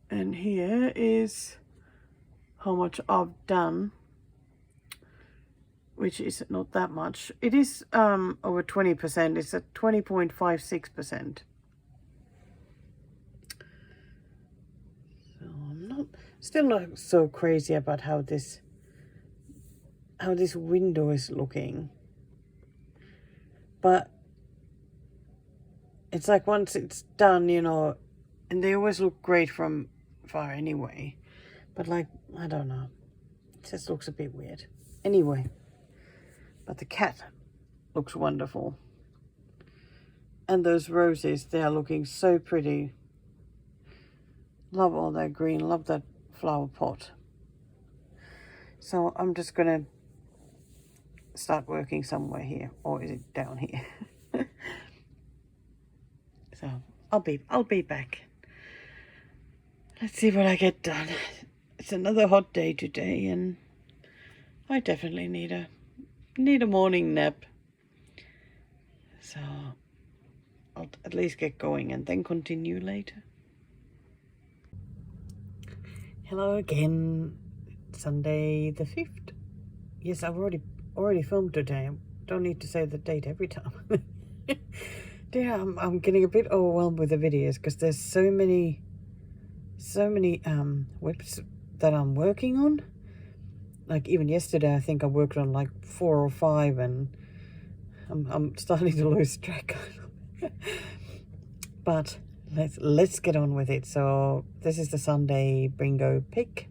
And here is how much I've done, which is not that much. It is over 20%. It's at 20.56%. So I'm still not so crazy about how this window is looking. But it's like once it's done, you know, and they always look great from far anyway. But like, I don't know, it just looks a bit weird. Anyway, but the cat looks wonderful. And those roses, they are looking so pretty. Love all that green, love that flower pot. So I'm just gonna start working somewhere here, or is it down here? So I'll be back. Let's see what I get done. It's another hot day today, and I definitely need a morning nap. So I'll at least get going and then continue later. Hello again. Sunday the 5th. Yes, I've already filmed today. I don't need to say the date every time. Yeah, I'm getting a bit overwhelmed with the videos because there's so many whips that I'm working on. Like even yesterday, I think I worked on like 4 or 5, and I'm starting to lose track. But let's get on with it. So this is the Sunday Brringo pick,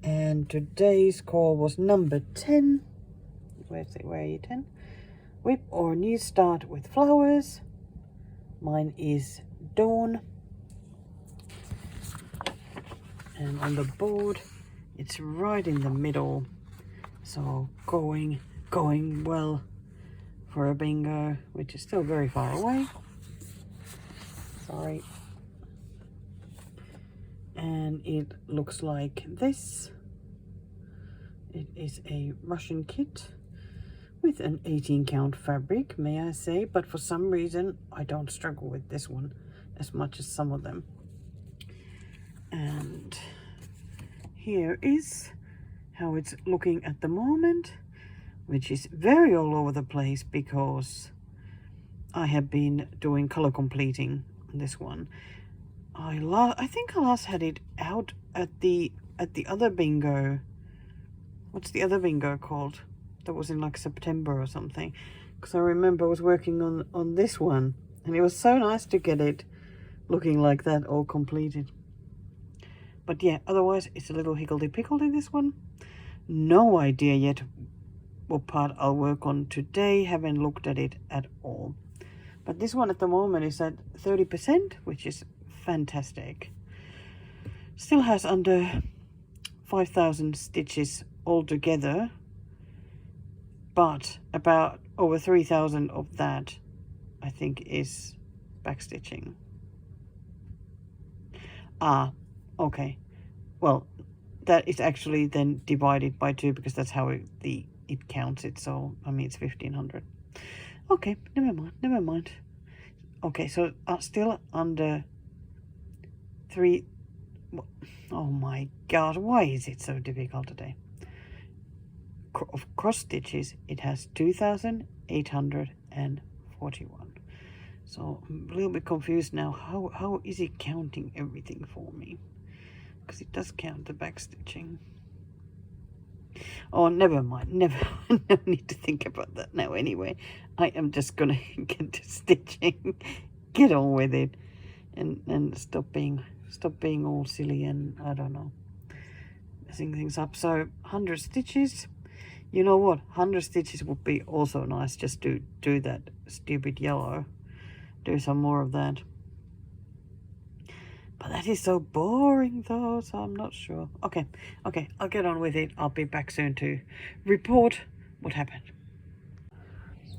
and today's call was number 10. Where are you, 10? Whip or new start with flowers. Mine is Dawn. And on the board, it's right in the middle. So going well for a bingo, which is still very far away. Sorry. And it looks like this. It is a Russian kit with an 18 count fabric, may I say, but for some reason I don't struggle with this one as much as some of them. And here is how it's looking at the moment, which is very all over the place because I have been doing color completing on this one. I think I last had it out at the other bingo. What's the other bingo called? That was in like September or something. Because I remember I was working on this one, and it was so nice to get it looking like that, all completed. But yeah, otherwise it's a little higgledy-pickledy, this one. No idea yet what part I'll work on today. Haven't looked at it at all. But this one at the moment is at 30%, which is fantastic. Still has under 5,000 stitches altogether, but about over 3,000 of that I think is backstitching. Okay, well, that is actually then divided by 2 because that's how it counts it. So I mean it's 1,500. Okay, never mind. Okay, so still under 3. Oh my god, why is it so difficult today? Of cross stitches, it has 2,841. So I'm a little bit confused now. How is it counting everything for me? Because it does count the back stitching. Oh, never mind. No need to think about that now anyway. I am just gonna get to stitching. Get on with it. And stop being all silly and I don't know, messing things up. So 100 stitches. You know what? 100 stitches would be also nice, just to do that stupid yellow. Do some more of that. But that is so boring though, so I'm not sure. Okay, I'll get on with it. I'll be back soon to report what happened.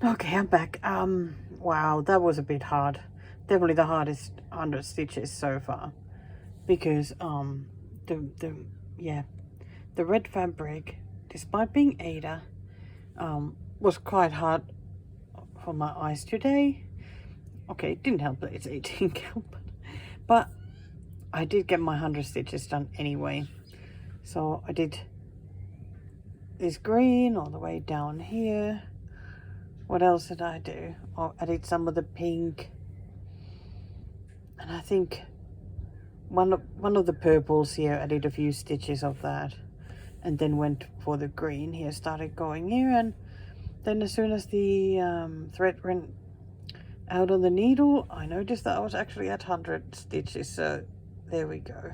Okay, I'm back. Wow, that was a bit hard. Definitely the hardest 100 stitches so far. Because the red fabric, despite being Ada, was quite hard for my eyes today. Okay, it didn't help that it's 18 count, but I did get my 100 stitches done anyway. So I did this green all the way down here. What else did I do? Oh, I did some of the pink, and I think one of the purples here, I did a few stitches of that, and then went for the green here, started going here, and then as soon as the thread went out on the needle, I noticed that I was actually at 100 stitches, so there we go.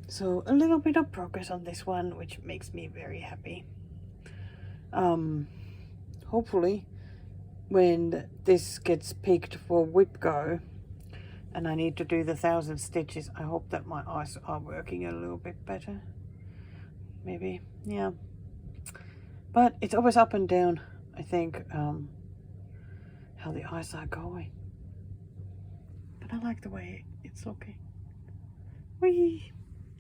So a little bit of progress on this one, which makes me very happy. Hopefully when this gets picked for wipgo and I need to do the 1,000 stitches, I hope that my eyes are working a little bit better. Maybe, yeah. But it's always up and down, I think, how the eyes are going. But I like the way it's looking. Whee!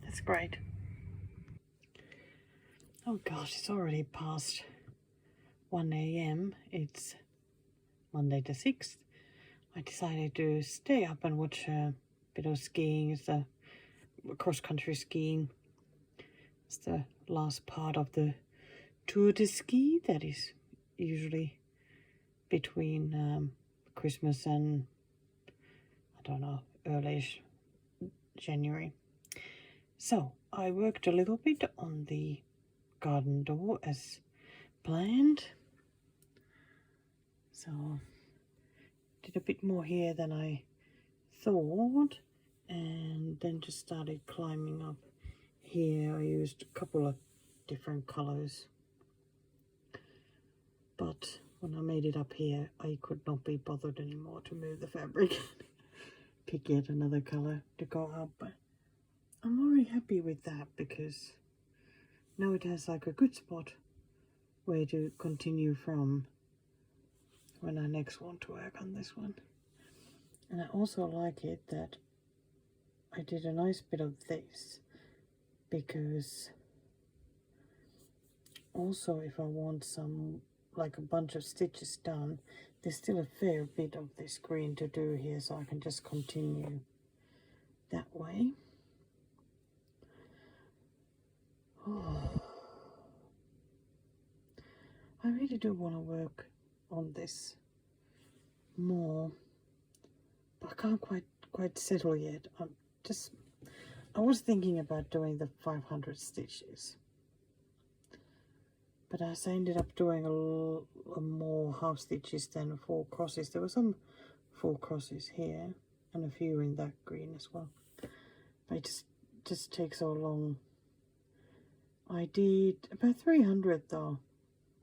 That's great. Oh gosh, it's already past 1 AM. It's Monday the 6th. I decided to stay up and watch a bit of skiing. It's a cross-country skiing. It's the last part of the Tour de Ski that is usually between Christmas and, I don't know, early January. So I worked a little bit on the garden door as planned. So did a bit more here than I thought, and then just started climbing up here. I used a couple of different colors, but when I made it up here, I could not be bothered anymore to move the fabric. Pick yet another color to go up, but I'm already happy with that because now it has like a good spot where to continue from when I next want to work on this one. And I also like it that I did a nice bit of this because also if I want some, like a bunch of stitches done, there's still a fair bit of this green to do here, so I can just continue that way. Oh. I really do want to work on this more, but I can't quite settle yet. I was thinking about doing the 500 stitches, but as I ended up doing a more half stitches than full crosses. There were some full crosses here and a few in that green as well, but it just takes so long. I did about 300 though.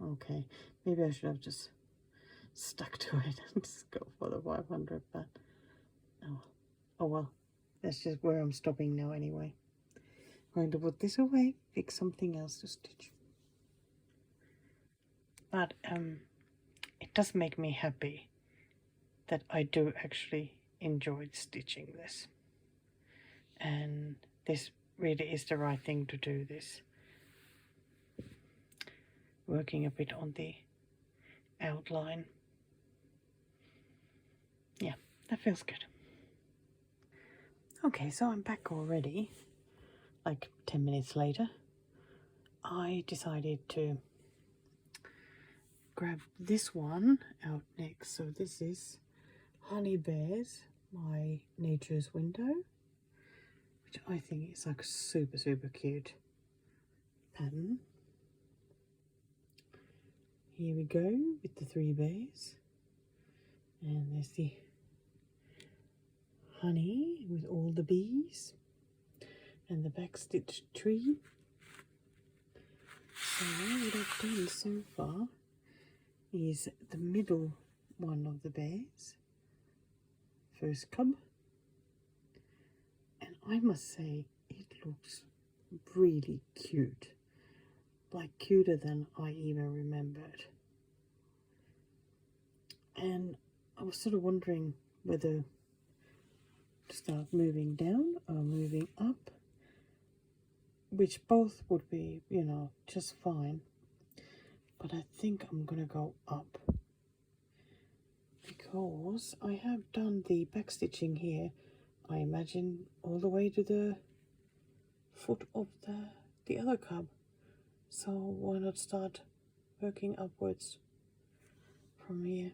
Okay, maybe I should have just stuck to it and just go for the 500, but oh well, that's just where I'm stopping now anyway. I'm going to put this away, pick something else to stitch. But it does make me happy that I do actually enjoy stitching this, and this really is the right thing to do this. Working a bit on the outline. Yeah, that feels good. Okay, so I'm back already, like 10 minutes later. I decided to grab this one out next. So this is Honey Bears, my Nature's Window, which I think is like super cute pattern. Here we go with the 3 bears, and there's the honey with all the bees and the backstitched tree. So now what I've done so far is the middle one of the bears, first cub, and I must say it looks really cute, like cuter than I even remembered. And I was sort of wondering whether to start moving down or moving up, which both would be, you know, just fine. But I think I'm gonna go up because I have done the backstitching here, I imagine, all the way to the foot of the other cub. So why not start working upwards from here?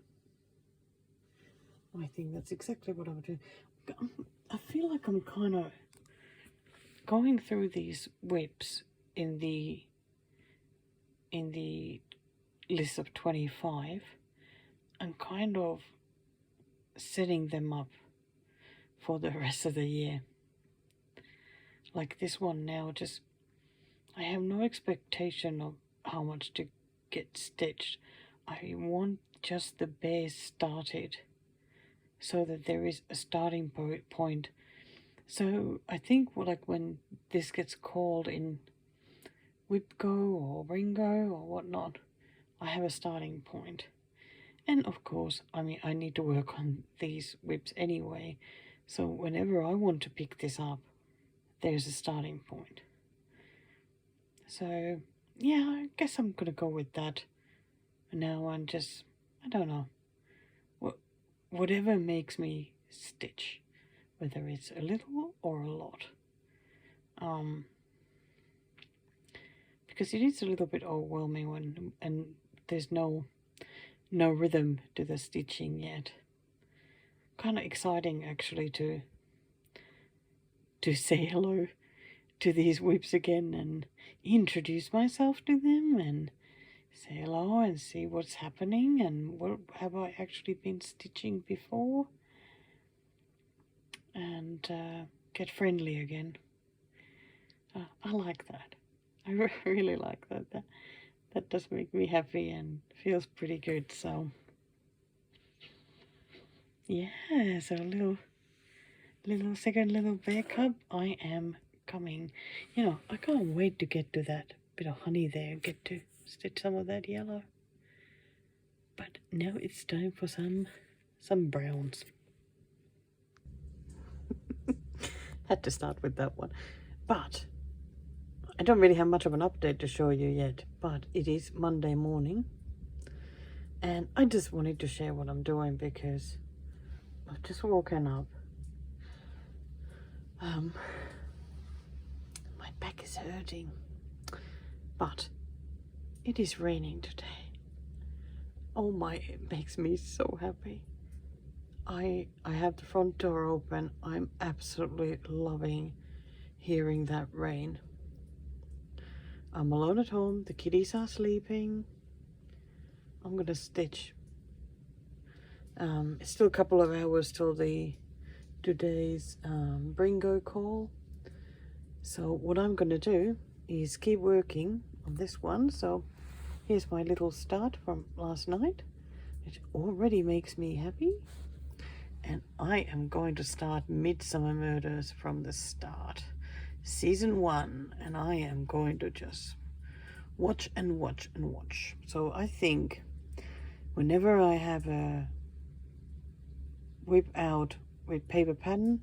I think that's exactly what I'm doing. I feel like I'm kind of going through these whips in the list of 25 and kind of setting them up for the rest of the year. Like this one now, just I have no expectation of how much to get stitched. I want just the base started so that there is a starting point. So I think like when this gets called in wipgo or brringo or whatnot, I have a starting point. And of course, I mean, I need to work on these whips anyway, so whenever I want to pick this up, there's a starting point. So yeah, I guess I'm gonna go with that now, and just, I don't know, whatever makes me stitch, whether it's a little or a lot, because it is a little bit overwhelming when and there's no rhythm to the stitching yet. Kind of exciting actually to say hello to these whips again and introduce myself to them and say hello and see what's happening and what have I actually been stitching before, and get friendly again. I like that. I really like that. That does make me happy and feels pretty good. So yeah, so second little bear cub, I am coming. You know, I can't wait to get to that bit of honey there and get to stitch some of that yellow. But now it's time for some browns. Had to start with that one. But I don't really have much of an update to show you yet, but it is Monday morning. And I just wanted to share what I'm doing because I've just woken up. My back is hurting, but it is raining today. Oh my, it makes me so happy. I have the front door open. I'm absolutely loving hearing that rain. I'm alone at home. The kitties are sleeping. I'm gonna stitch. It's still a couple of hours till today's brringo call. So what I'm gonna do is keep working on this one. So here's my little start from last night. It already makes me happy. And I am going to start Midsummer Murders from the start. Season 1. And I am going to just watch and watch and watch. So I think whenever I have a whip out with paper pattern,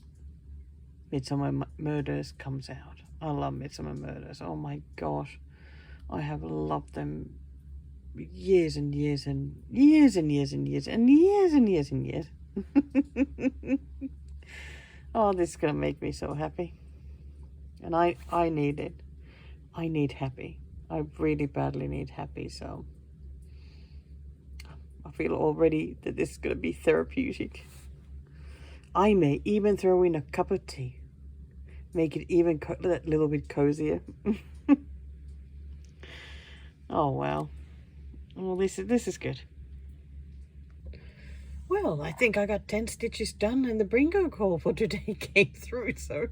Midsummer Murders comes out. I love Midsummer Murders. Oh my gosh. I have loved them years and years and years and years and years and years and years and years. Oh, this is gonna make me so happy. And I need it. I need happy. I really badly need happy, so I feel already that this is gonna be therapeutic. I may even throw in a cup of tea. Make it even that little bit cozier. Oh wow. Well, this is good. Well, I think I got 10 stitches done and the brringo call for today came through, so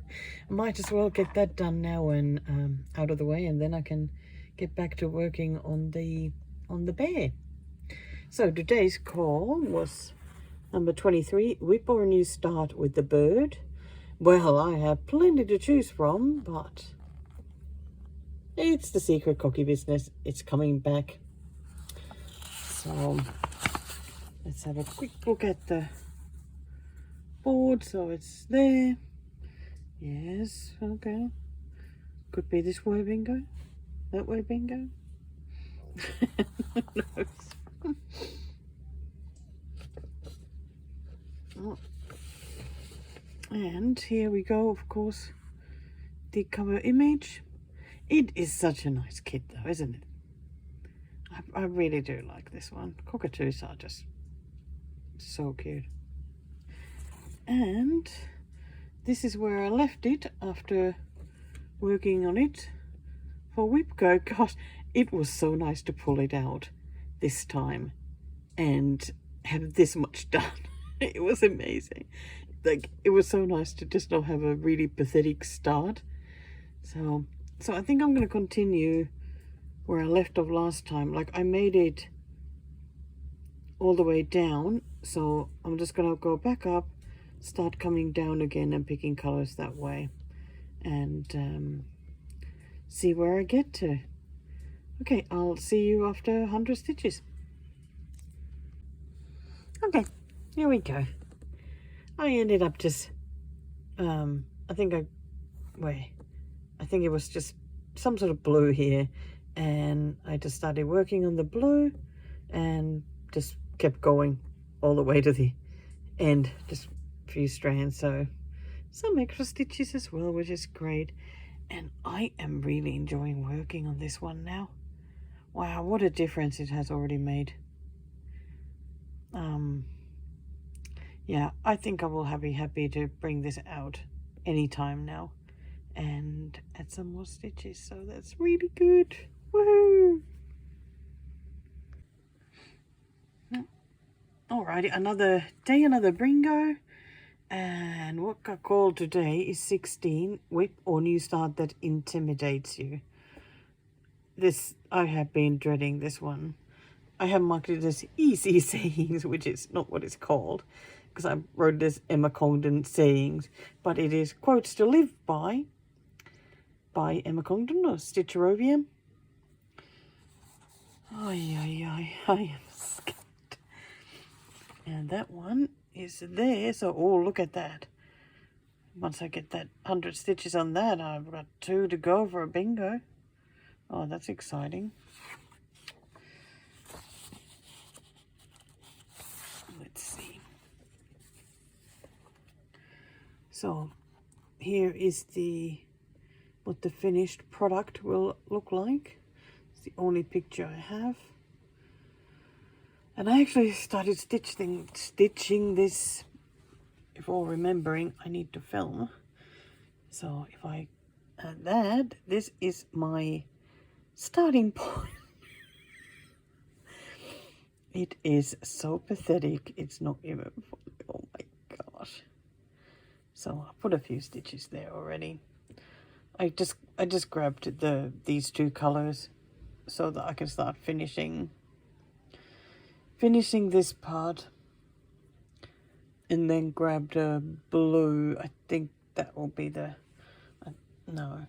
I might as well get that done now and out of the way, and then I can get back to working on the bear. So today's call was number 23, whip or a new start with the bird. Well, I have plenty to choose from, but it's the secret cocky business. It's coming back. So let's have a quick look at the board. So it's there. Yes, okay. Could be this way bingo. That way bingo. Who knows? Oh. And here we go, of course, the cover image. It is such a nice kit though, isn't it? I really do like this one. Cockatoos are just so cute. And this is where I left it after working on it for wipgo. Gosh, it was so nice to pull it out this time and have this much done. It was amazing. Like, it was so nice to just not have a really pathetic start. So I think I'm going to continue where I left off last time. Like, I made it all the way down, so I'm just going to go back up, start coming down again and picking colors that way, and see where I get to. Okay, I'll see you after 100 stitches. Okay, here we go. I ended up just I think it was just some sort of blue here, and I just started working on the blue and just kept going all the way to the end, just a few strands, so some extra stitches as well, which is great. And I am really enjoying working on this one now. Wow, what a difference it has already made. Yeah, I think I will be happy to bring this out anytime now and add some more stitches, so that's really good. Woohoo! Alrighty, another day, another brringo, and what got called today is 16, whip or new start that intimidates you. This, I have been dreading this one. I have marked it as easy sayings, which is not what it's called, because I wrote it as Emma Congdon sayings, but it is quotes to live by Emma Congdon or Stitcherovia. I am scared. And that one is there, so oh, look at that. Once I get that 100 stitches on that, I've got 2 to go for a bingo. Oh, that's exciting. Let's see. So here is what the finished product will look like. It's the only picture I have. And I actually started stitching this before remembering I need to film. So if I add that, this is my starting point. It is so pathetic, it's not even funny. Oh my gosh. So I put a few stitches there already. I just grabbed these 2 colors so that I can start finishing this part, and then grabbed a blue. I think that will be the no,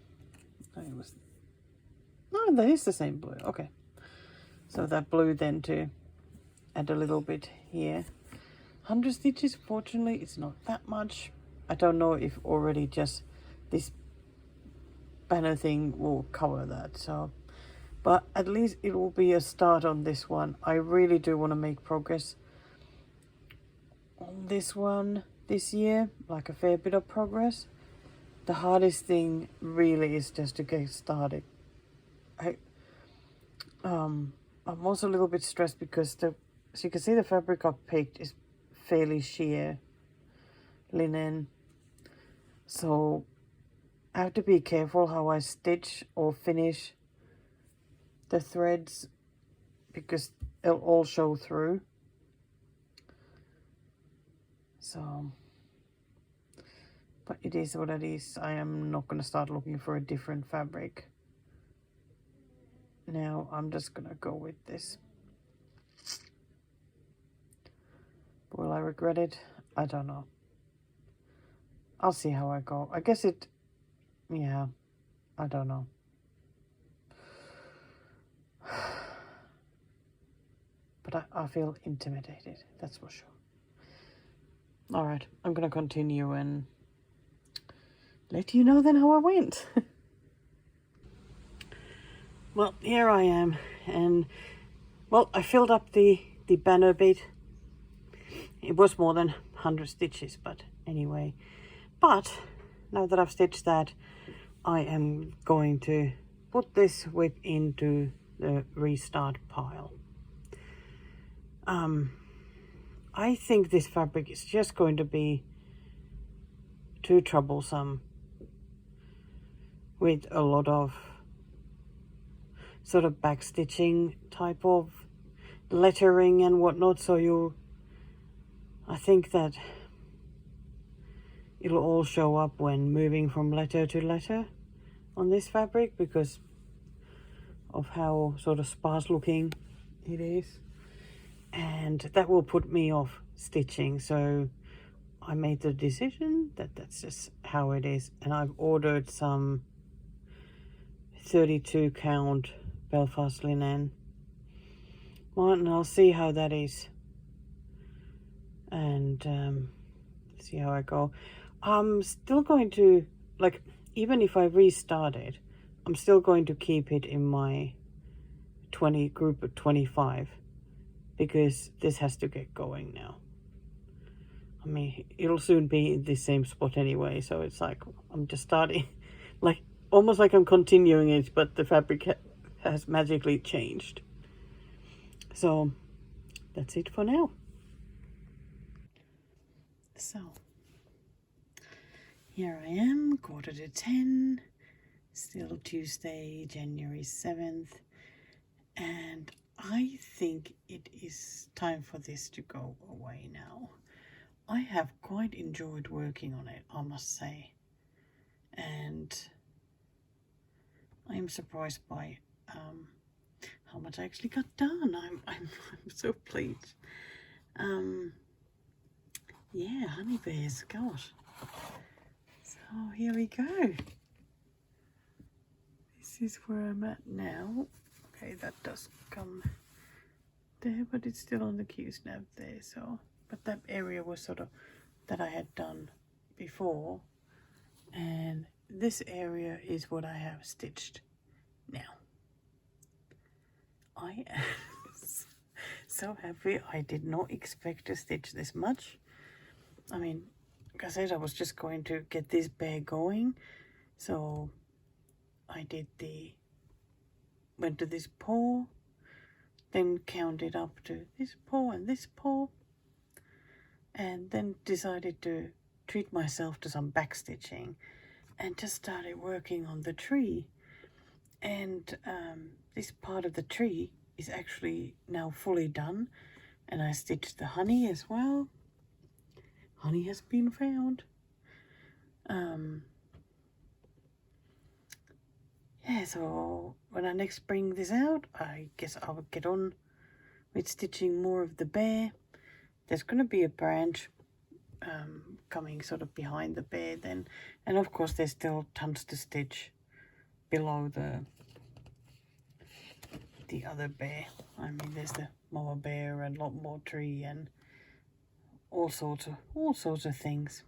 that is the same blue. Okay, so that blue then to add a little bit here. 100 stitches, fortunately it's not that much. I don't know if already just this banner thing will cover that, so but at least it will be a start on this one. I really do want to make progress on this one this year, like a fair bit of progress. The hardest thing really is just to get started. I'm also a little bit stressed because as you can see, the fabric I've picked is fairly sheer linen, so I have to be careful how I stitch or finish the threads because it'll all show through. So, but it is what it is. I am not going to start looking for a different fabric. Now I'm just going to go with this. Will I regret it? I don't know. I'll see how I go. I guess yeah, I don't know. But I feel intimidated, that's for sure. Alright, I'm going to continue and let you know then how I went. Well, here I am, and well, I filled up the banner bit. It was more than 100 stitches, but anyway. But now that I've stitched that, I am going to put this whip into the restart pile. I think this fabric is just going to be too troublesome with a lot of sort of back stitching type of lettering and whatnot, so I think that it'll all show up when moving from letter to letter on this fabric because of how sort of sparse looking it is, and that will put me off stitching. So I made the decision that that's just how it is, and I've ordered some 32 count Belfast linen. Well, and I'll see how that is, and see how I go. I'm still going to, like, even if I restart it, I'm still going to keep it in my group of 25 because this has to get going now. I mean, it'll soon be in the same spot anyway, so it's like I'm just starting, like almost like I'm continuing it, but the fabric has magically changed. So that's it for now. So here I am, 9:45, still Tuesday, January 7th, and I think it is time for this to go away now. I have quite enjoyed working on it, I must say, and I am surprised by how much I actually got done. I'm so pleased. Yeah, honey bears, gosh. So here we go. This is where I'm at now. Okay, that does come there, but it's still on the Q-snap there. So, but that area was sort of that I had done before. And this area is what I have stitched now. I am so happy. I did not expect to stitch this much. I mean, like I said, I was just going to get this bear going. So I went to this paw, then counted up to this paw and this paw, and then decided to treat myself to some backstitching and just started working on the tree. And this part of the tree is actually now fully done, and I stitched the honey as well. Honey has been found. Yeah, so when I next bring this out, I guess I'll get on with stitching more of the bear. There's going to be a branch coming sort of behind the bear then, and of course there's still tons to stitch below the other bear. I mean, there's the mama bear and a lot more tree and all sorts of things.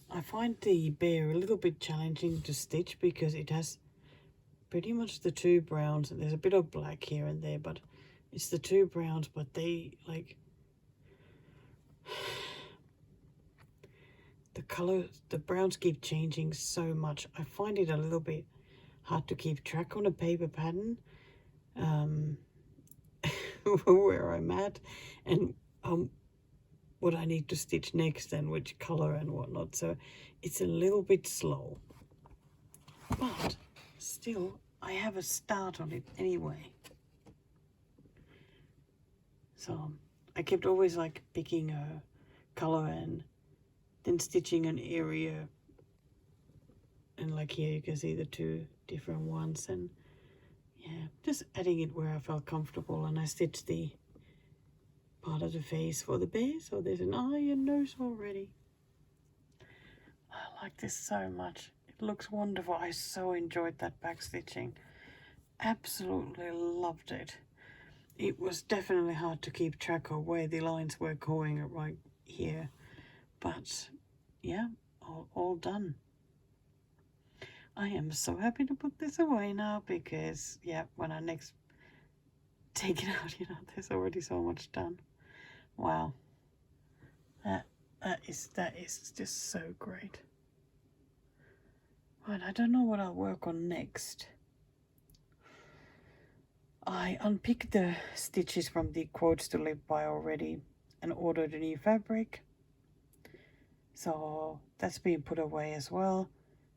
I find the bear a little bit challenging to stitch because it has pretty much the two browns, and there's a bit of black here and there, but it's the two browns, but they like the color, the browns keep changing so much. I find it a little bit hard to keep track on a paper pattern where I'm at and what I need to stitch next and which color and whatnot. So it's a little bit slow, but still I have a start on it anyway. So I kept always like picking a color and then stitching an area, and like here you can see the two different ones, and yeah, just adding it where I felt comfortable. And I stitched the part of the face for the bear, so there's an eye and nose already. I like this so much. It looks wonderful. I so enjoyed that back stitching. Absolutely loved it. It was definitely hard to keep track of where the lines were going right here, but yeah, all done. I am so happy to put this away now because yeah, when I next take it out, you know, there's already so much done. Wow, that is just so great. Right, I don't know what I'll work on next. I unpicked the stitches from the quotes to live by already and ordered a new fabric, so that's been put away as well,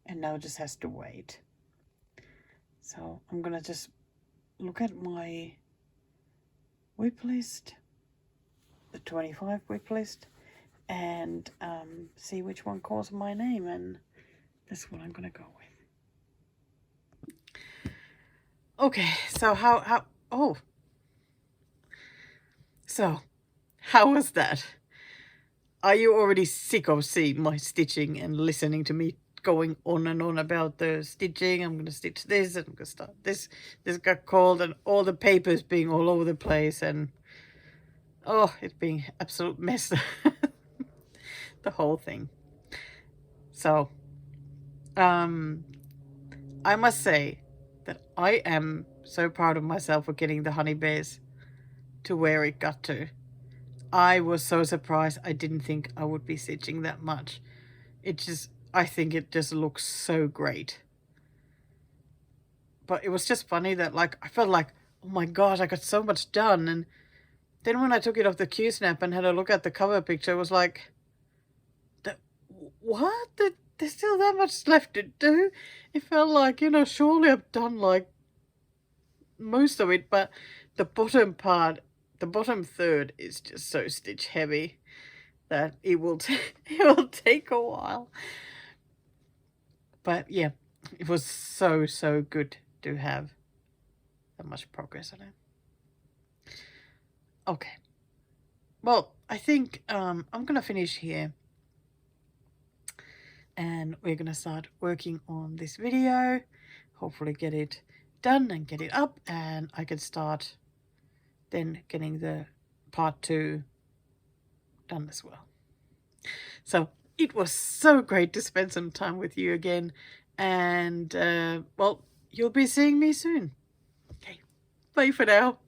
and now just has to wait. So I'm gonna just look at my whip list, the 25 whip list, and see which one calls my name, and that's what I'm gonna go with. Okay, so how was that? Are you already sick of seeing my stitching and listening to me going on and on about the stitching? I'm going to stitch this, and I'm going to start this. This got cold, and all the papers being all over the place, and oh, it's being absolute mess. The whole thing. So, I must say that I am so proud of myself for getting the honey bears to where it got to. I was so surprised. I didn't think I would be stitching that much. I think it just looks so great. But it was just funny that, like, I felt like, oh my gosh, I got so much done. And then when I took it off the Q-snap and had a look at the cover picture, it was like, what? There's still that much left to do? It felt like, you know, surely I've done, like, most of it. But the bottom part, the bottom third is just so stitch heavy that it will take a while. But yeah, it was so good to have that much progress on it. Okay, well, I think I'm gonna finish here, and we're gonna start working on this video, hopefully get it done and get it up, and I can start then getting the part 2 done as well. So it was so great to spend some time with you again. And, well, you'll be seeing me soon. Okay, bye for now.